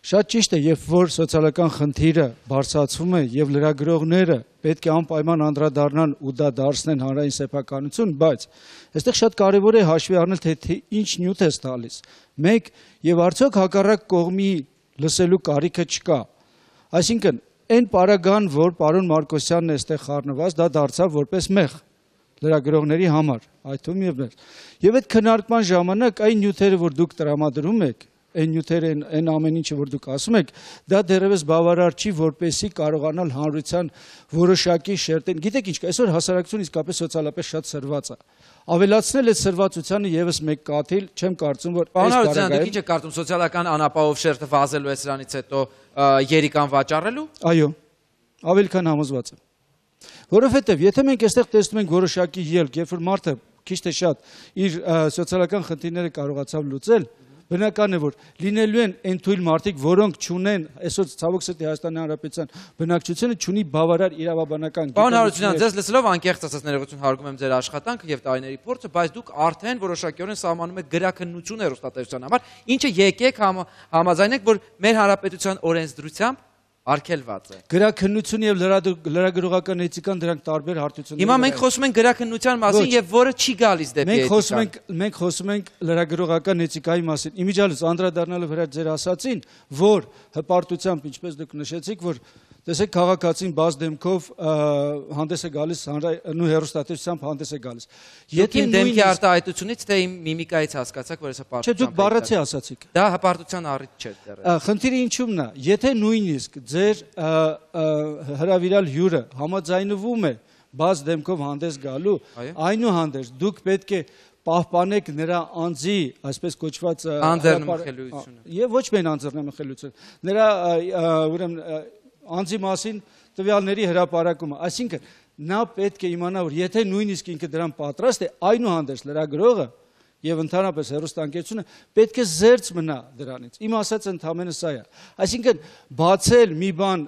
Շատ ճիշտ է, երբ որ սոցիալական խնդիրը բարձրացվում է եւ լրագրողները պետք է անպայման անդրադառնան ու դա դարձնեն հանրային սեփականություն, բայց այստեղ շատ կարեւոր է հաշվի առնել, թե ինչ նյութ է տալիս։ Մեկ եւ արդյոք հակառակ կողմի լսելու կարիքը չկա։ Այսինքն այն պարագան, որ պարոն Մարկոսյանն է այստեղ խառնված, դա դարձավ որպես մեղ լրագրողների համար, այդ թվում եւ մեր։ Եվ այդ քննարկման ժամանակ այն նյութերը, որ դուք տրամադրում եք, այն նյութերը, այն ամեն ինչը, որ դուք ասում եք, դա դեռևս բավարար չի, որպեսզի կարողանալ հանրության որոշակի շերտեն։ Գիտեք ինչ, այսօր հասարակությունը իսկապես սոցիալապես շատ սրված է։ Ավելացնել այդ սրվածությանը եւս մեկ կաթիլ, չեմ կարծում, որ այս բարակայում։ Դուք ինչ եք կարծում, սոցիալական անապահով շերտը վազելու է սրանից հետո երիկան վաճառելու։ Այո, ավելի քան համոզված եմ։ Որովհետև եթե մենք այստեղ տեսնում ենք որոշակի ելք, երբ որ մարդը քիչ թե շատ իր սոցիալական խնդիրները կարողացավ լուծել, բնական է, որ լինելու են այն թույլ մարդիկ, որոնք չունեն այսօր ցավոք սրտի Հայաստանի Հանրապետության բնակչությունը չունի բավարար իրավաբանական։ Պարոն Հարությունյան, ձեզ լսելով անկեղծ ասած ներողություն հարգում եմ ձեր աշխատանքը եւ տարիների փորձը, բայց դուք արդեն որոշակիորեն սահմանում եք գրաքննություն հեռուստատեսության համար, ինչը եկեք համաձայնեք, որ մեր հանրապետության օրենսդրությամբ արգելված է։ Գրաքննություն եւ լրագրողական էթիկան դրանք տարբեր հարթություններ են։ Հիմա մենք խոսում ենք գրաքննության մասին եւ որը չի գալիս դեպի էթիկան։ Մենք խոսում ենք լրագրողական էթիկայի մասին։ Իմիջիալից անդրադառնալով հրա ձեր ասացին, որ հպարտությամբ, ինչպես դուք նշեցիք, որ տեսեք քաղաքացին բաց դեմքով հանդես է գալիս նույն հեռուստատեսությամբ հանդես է գալիս։ Եթե դեմքի արտահայտությունից թե իմ միմիկայից հասկացաք, որ ես հպարտությամբ։ Չէ, դուք բառացի ասացիք։ Դա հպարտության առիթ չէ դեռ։ Խնդիրը ինչու՞մն է։ Եթե նույնիսկ ձեր հրավիրալ հյուրը համաձայնվում է բաց դեմքով հանդես գալու, այնուհանդերձ դուք պետք է պահպանեք նրա անձի, այսպես կոչված անձեռնմխելիությունը։ Եվ ոչ միայն անձեռնմխելիությունը, նրա ուրեմն անձի մասին տվյալների հրապարակումը, այսինքն նա պետք է իմանա, որ եթե նույնիսկ ինքը դրան պատրաստ է, այնուհանդերձ լրագրողը եւ ընդհանրապես հեռուստաընկերությունը պետք է զերծ մնա դրանից։ Իմ ասած ընդհանրապես սա է։ Այսինքն բացել մի բան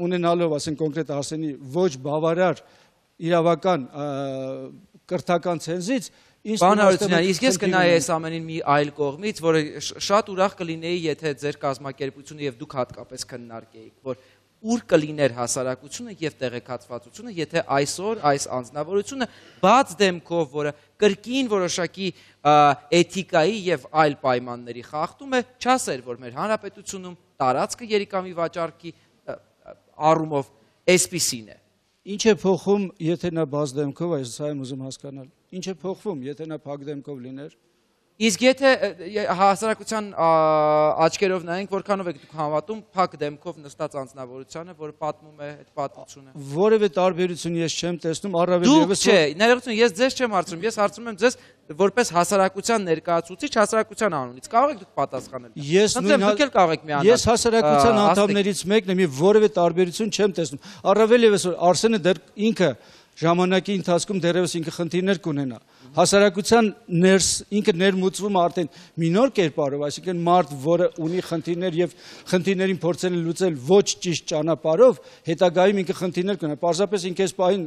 ունենալով, ասենք կոնկրետ Արսենի ոչ բավարար իրավական կրթական ցենզից Պարոն Հարությունյան, իսկ ես կնայի այս ամենին մի այլ կողմից, որը շատ ուրախ կլինեի, եթե ձեր կազմակերպությունը եւ դուք հատկապես քննարկեիք, որ ուր կլիներ հասարակությունը եւ տեղեկացվածությունը, եթե այսօր այս անձնավորությունը բաց դեմքով, որը կրկին որոշակի էթիկայի եւ այլ պայմանների խախտում է, չասեր, որ մեր հանրապետությունում տարածքը երիկամի վաճառքի առումով այսպիսին է։ Ինչ է փոխում, եթե նա բաց դեմքով, այս սա եմ ուզում հասկանալ։ Ինչ է փոխվում, եթե նա փակ դեմքով լիներ։ Իսկ եթե հասարակության աչքերով նայենք, որքանով եք դուք հավատում փակ դեմքով նստած անձնավորությանը, որը պատմում է այդ պատմությունը։ Որևէ տարբերություն ես չեմ տեսնում, առավել եւս չէ, ներողություն, ես ձեզ չեմ հարցնում, ես հարցնում եմ ձեզ որպես հասարակության ներկայացուցիչ հասարակության անունից։ Կարող եք դուք պատասխանել։ Ես հասարակության անդամներից մեկն եմ եւ որևէ տարբերություն չեմ տեսնում։ Առավել եւս որ Արսենը դեռ ինքը ժամանակի ընթացքում դեռևս ինքը խնդիրներ կունենա։ Հասարակության ներս ինքը ներմուծվում արդեն մի նոր կերպարով, այսինքն մարդ, որը ունի խնդիրներ եւ խնդիրներին փորձել է լուծել ոչ ճիշտ ճանապարհով, հետագայում ինքը խնդիրներ կունենա։ Պարզապես ինքը այս պահին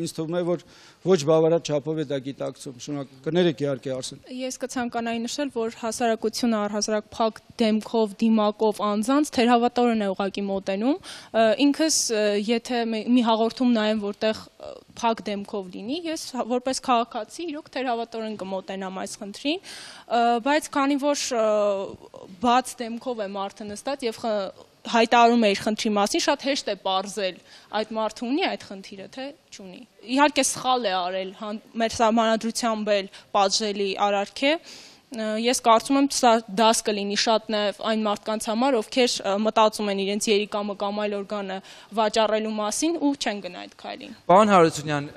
ինձ թվում է, որ ոչ բավարար չափով է դա գիտակցում։ Շնորհակալ կներեք իհարկե Արսեն։ Ես կցանկանայի նշել, որ հասարակությունը առհասարակ փակ դեմքով, դիմակով անձանց թերհավատորեն է ուղղակի մոտենում։ Ինքս եթե մի հաղորդում նայեմ, որտեղ փակ դեմքով լինի, ես որպես քաղաքացի իրոք թերհավատորեն կմոտենամ այս խնդրին, բայց քանի որ բաց դեմքով է մարդը նստած եւ հայտարարում է իր խնդրի մասին, շատ հեշտ է պարզել այդ մարդը ունի այդ խնդիրը, թե չունի։ Իհարկե սխալ է արել, մեր սահմանադրությամբ էլ պատժելի արարք է։ Ես կարծում եմ սա դաս կլինի շատ նաև այն մարդկանց համար, ովքեր մտածում են իրենց երիկամը կամ այլ օրգանը վաճառելու մասին ու չեն գնա այդ քայլին։ Պարոն Հարությունյան,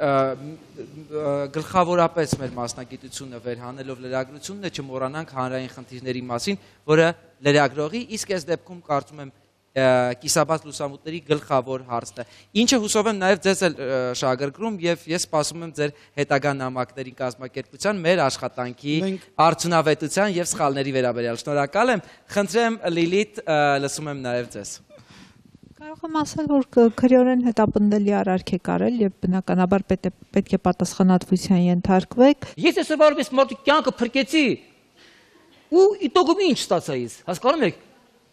գլխավորապես մեր մասնագիտությունը վերհանելով լրագրությունն է, չմոռանանք հանրային խնդիրների մասին, որը լրագրողի, իսկ այս դեպքում կարծում եմ կիսաբաց լուսամուտների գլխավոր հարցն է։ Ինչը հուսով եմ նաև ձեզ էլ շահագրգռում եւ ես սպասում եմ ձեր հետագա նամակների կազմակերպության մեր աշխատանքի արդյունավետության եւ սխալների վերաբերյալ։ Շնորհակալ եմ։ Խնդրեմ Լիլիթ, լսում եմ նաև ձեզ։ Կարող եմ ասել, որ քրեորեն հետապնդելի արարք եք արել եւ բնականաբար պետք է պատասխանատվության ենթարկվեք։ Ես այսօր որպես մարդու կյանքը փրկեցի ու իտոգում ինչ ստացա ես։ Հասկանում եք։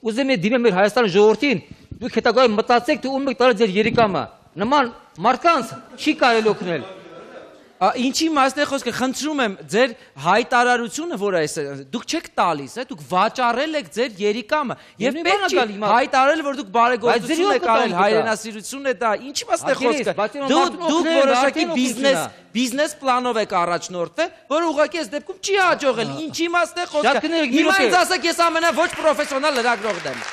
Ուզում եմ դիմեմ մեր Հայաստանի ժողովրդին, դուք հետագայում մտածեք, թե ում եք տալու ձեր երիկամը։ Նման մարդկանց չի կարելի օգնել։ Ինչի մասն է խոսքը, խնդրում եմ ձեր հայտարարությունը, որ այս դուք չեք տալիս, դուք վաճառել եք ձեր երիկամը եւ պետք չի հայտարարել, որ դուք բարեգործություն եք արել, հայրենասիրություն է դա, ինչի մասն է խոսքը։ Դուք որոշակի բիզնես պլանով եք առաջնորդվել, որ ուղղակի այս դեպքում չի հաջողել։ Ինչի մասն է խոսքը։ Հիմա ինձ ասեք, ես ամենա ոչ պրոֆեսիոնալ լրագրողն եմ։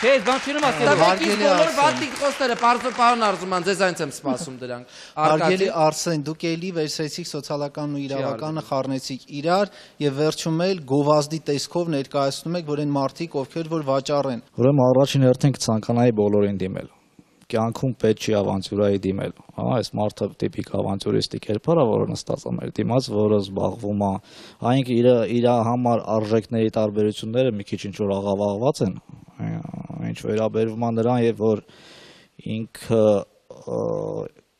Չէ, բան չեմ ասել։ Հարգելի բոլոր վատիկ խոսները, պարոն Արզուման, ձեզ այնց եմ սպասում դրանք։ Հարգելի Արսեն, դուք էլի վերցրեցիք սոցիալականն ու իրավականը, խառնեցիք իրար եւ վերջում էլ գովազդի տեսքով ներկայացնում եք, որ այն մարդիկ, ովքեր որ վաճառեն։ Ուրեմն առաջին հերթին կցանկանայի բոլորին դիմել։ Կյանքում պետք չի ավանտյուրայի դիմել։ Այս մարդը տիպիկ ավանտյուրիստի կերպար է, որը նստած է մեր դիմաց, որը զբաղվում է, այնք իր համար արժեքների տարբերությունները մի քիչ ինչ-որ աղավաղված են, ինչ վերաբերվում է նրան եւ որ ինքը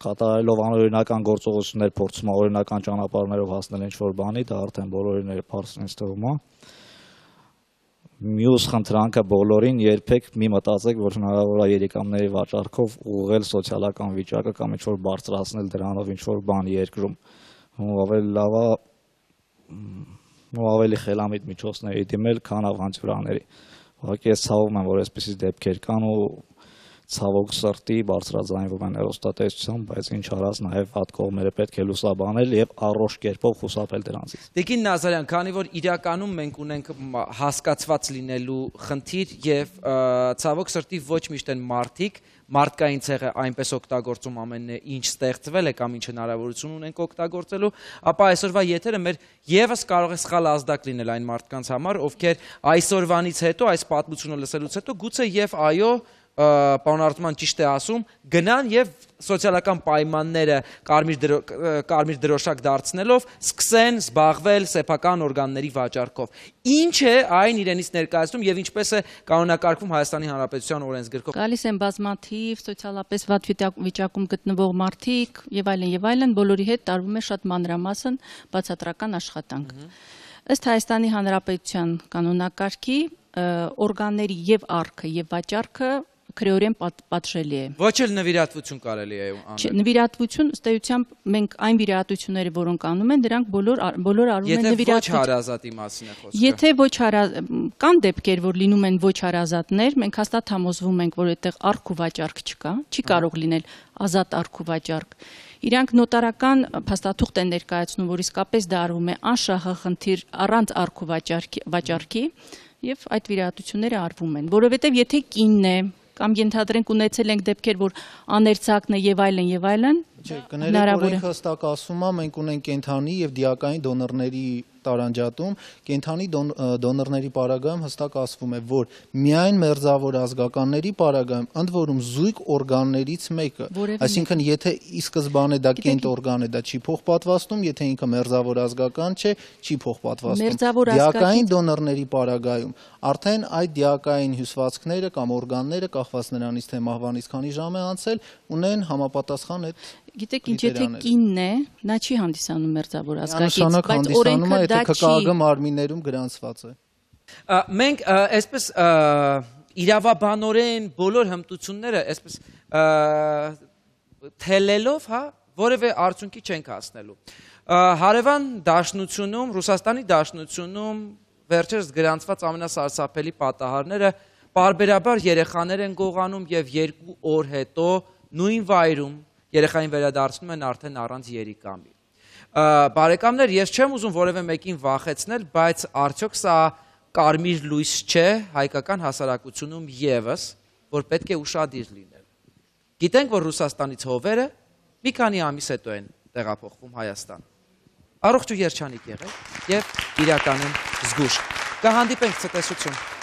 կատարելով անօրինական գործողություններ փորձում է օրինական ճանապարհներով հասնել ինչ-որ բանի, դա արդեն բոլորին երբարս ինձ թվում է։ Մյուս խնդրանքը բոլորին երբեք մի մտածեք, որ հնարավոր է երիկամների վաճառքով ուղղել սոցիալական վիճակը կամ ինչ-որ բարձրացնել դրանով ինչ-որ բան երկրում։ Ավելի լավ է ու ավելի խելամիտ միջոցների դիմել, քան ավանտյուրաների։ Ուղղակի ես ցավում եմ, որ այսպիսի դեպքեր կան ու ցավոք սրտի բարձրաձայնվում են հեռուստատեսությամբ, բայց ինչ արած նաև հատ կողմերը պետք է լուսաբանել եւ առողջ կերպով խուսափել դրանցից։ Տիկին Նազարյան, քանի որ իրականում մենք ունենք հասկացված լինելու խնդիր եւ ցավոք սրտի ոչ միշտ են մարդկային ցեղը այնպես օգտագործում ամենը ինչ ստեղծվել է կամ ինչ հնարավորություն ունենք օգտագործելու, ապա այսօրվա եթերը մեր եւս կարող է սխալ ազդակ լինել այն մարդկանց համար, ովքեր այսօրվանից հետո, այս պատմությունը լսելուց հետո գուցե եւ այո պարոն Արզուման ճիշտ է ասում, գնան եւ սոցիալական պայմանները կարմիր դրոշակ դարձնելով սկսեն զբաղվել սեփական օրգանների վաճառքով։ Ինչ է այն իրենից ներկայացնում եւ ինչպես է կանոնակարգվում Հայաստանի Հանրապետության օրենսգրքով։ Գալիս են բազմաթիվ սոցիալապես վատ վիճակում գտնվող մարդիկ եւ այլն, բոլորի հետ տարվում է շատ մանրամասն բացատրական աշխատանք։ Ըստ Հայաստանի Հանրապետության կանոնակարգի օրգանների եւ արքը եւ վաճառքը քրեորեն պատժելի է։ Ոչ էլ նվիրատվություն կարելի է անել։ Նվիրատվություն ըստ էության մենք այն վիրահատությունները, որոնք անում են, դրանք բոլոր արվում են նվիրատվություն։ Եթե ոչ հարազատի մասին է խոսքը։ Եթե ոչ կան դեպքեր, որ լինում են ոչ հարազատներ, մենք հաստատ համոզվում ենք, որ այդտեղ արք ու վաճառք չկա, չի կարող լինել ազատ արք ու վաճառք։ Իրանք նոտարական փաստաթուղթ են ներկայացնում, որ իսկապես դա արվում է անշահ խնդիր առանց արք ու վաճառքի եւ այդ վիրահատությունները արվում են, որովհետեւ եթե կինն է կամ ենթադրենք ունեցել ենք դեպքեր, որ աներցակն է եւ այլն, կներեք օրենքը հստակ ասում է, մենք ունենք կենթանի եւ դիակային դոնորների տարանջատում, կենթանի դոնորների պարագայում հստակ ասվում է, որ միայն մերձավոր ազգականների պարագայում, ընդ որում զույգ օրգաններից մեկը, այսինքն եթե ի սկզբանե դա կենտ օրգան է, դա չի փոխպատվաստում, եթե ինքը մերձավոր ազգական չէ, չի փոխպատվաստում։ Դիակային դոնորների պարագայում արդեն այդ դիակային հյուսվածքները կամ օրգանները, կախված նրանից թե մահվանից քանի ժամ է անցել, ունեն համապատասխան այդ Գիտեք, ինչ եթե կինն է, նա չի հանդիսանում մերձավոր ազգակից, բայց օրենքը դա չի։ ԿԿԳ մարմիններում գրանցված է։ Մենք այսպես իրավաբանորեն բոլոր հմտությունները այսպես թելելով, որևէ արդյունքի չենք հասնելու։ Հարևան դաշնությունում, Ռուսաստանի դաշնությունում վերջերս գրանցված ամենասարսափելի պատահարները պարբերաբար երեխաներ են գողանում եւ 2 օր հետո նույն վայրում երեխային վերադարձնում են արդեն առանց երիկամի։ Բարեկամներ, ես չեմ ուզում որևէ մեկին վախեցնել, բայց արդյոք սա կարմիր լույս չէ հայկական հասարակությունում եւս, որ պետք է ուշադիր լինել։ Գիտենք, որ Ռուսաստանից հովերը մի քանի ամիս հետո են տեղափոխվում Հայաստան։ Առողջ ու երջանիկ եղեք եւ իրականում զգուշ։ Կհանդիպենք ցտեսություն։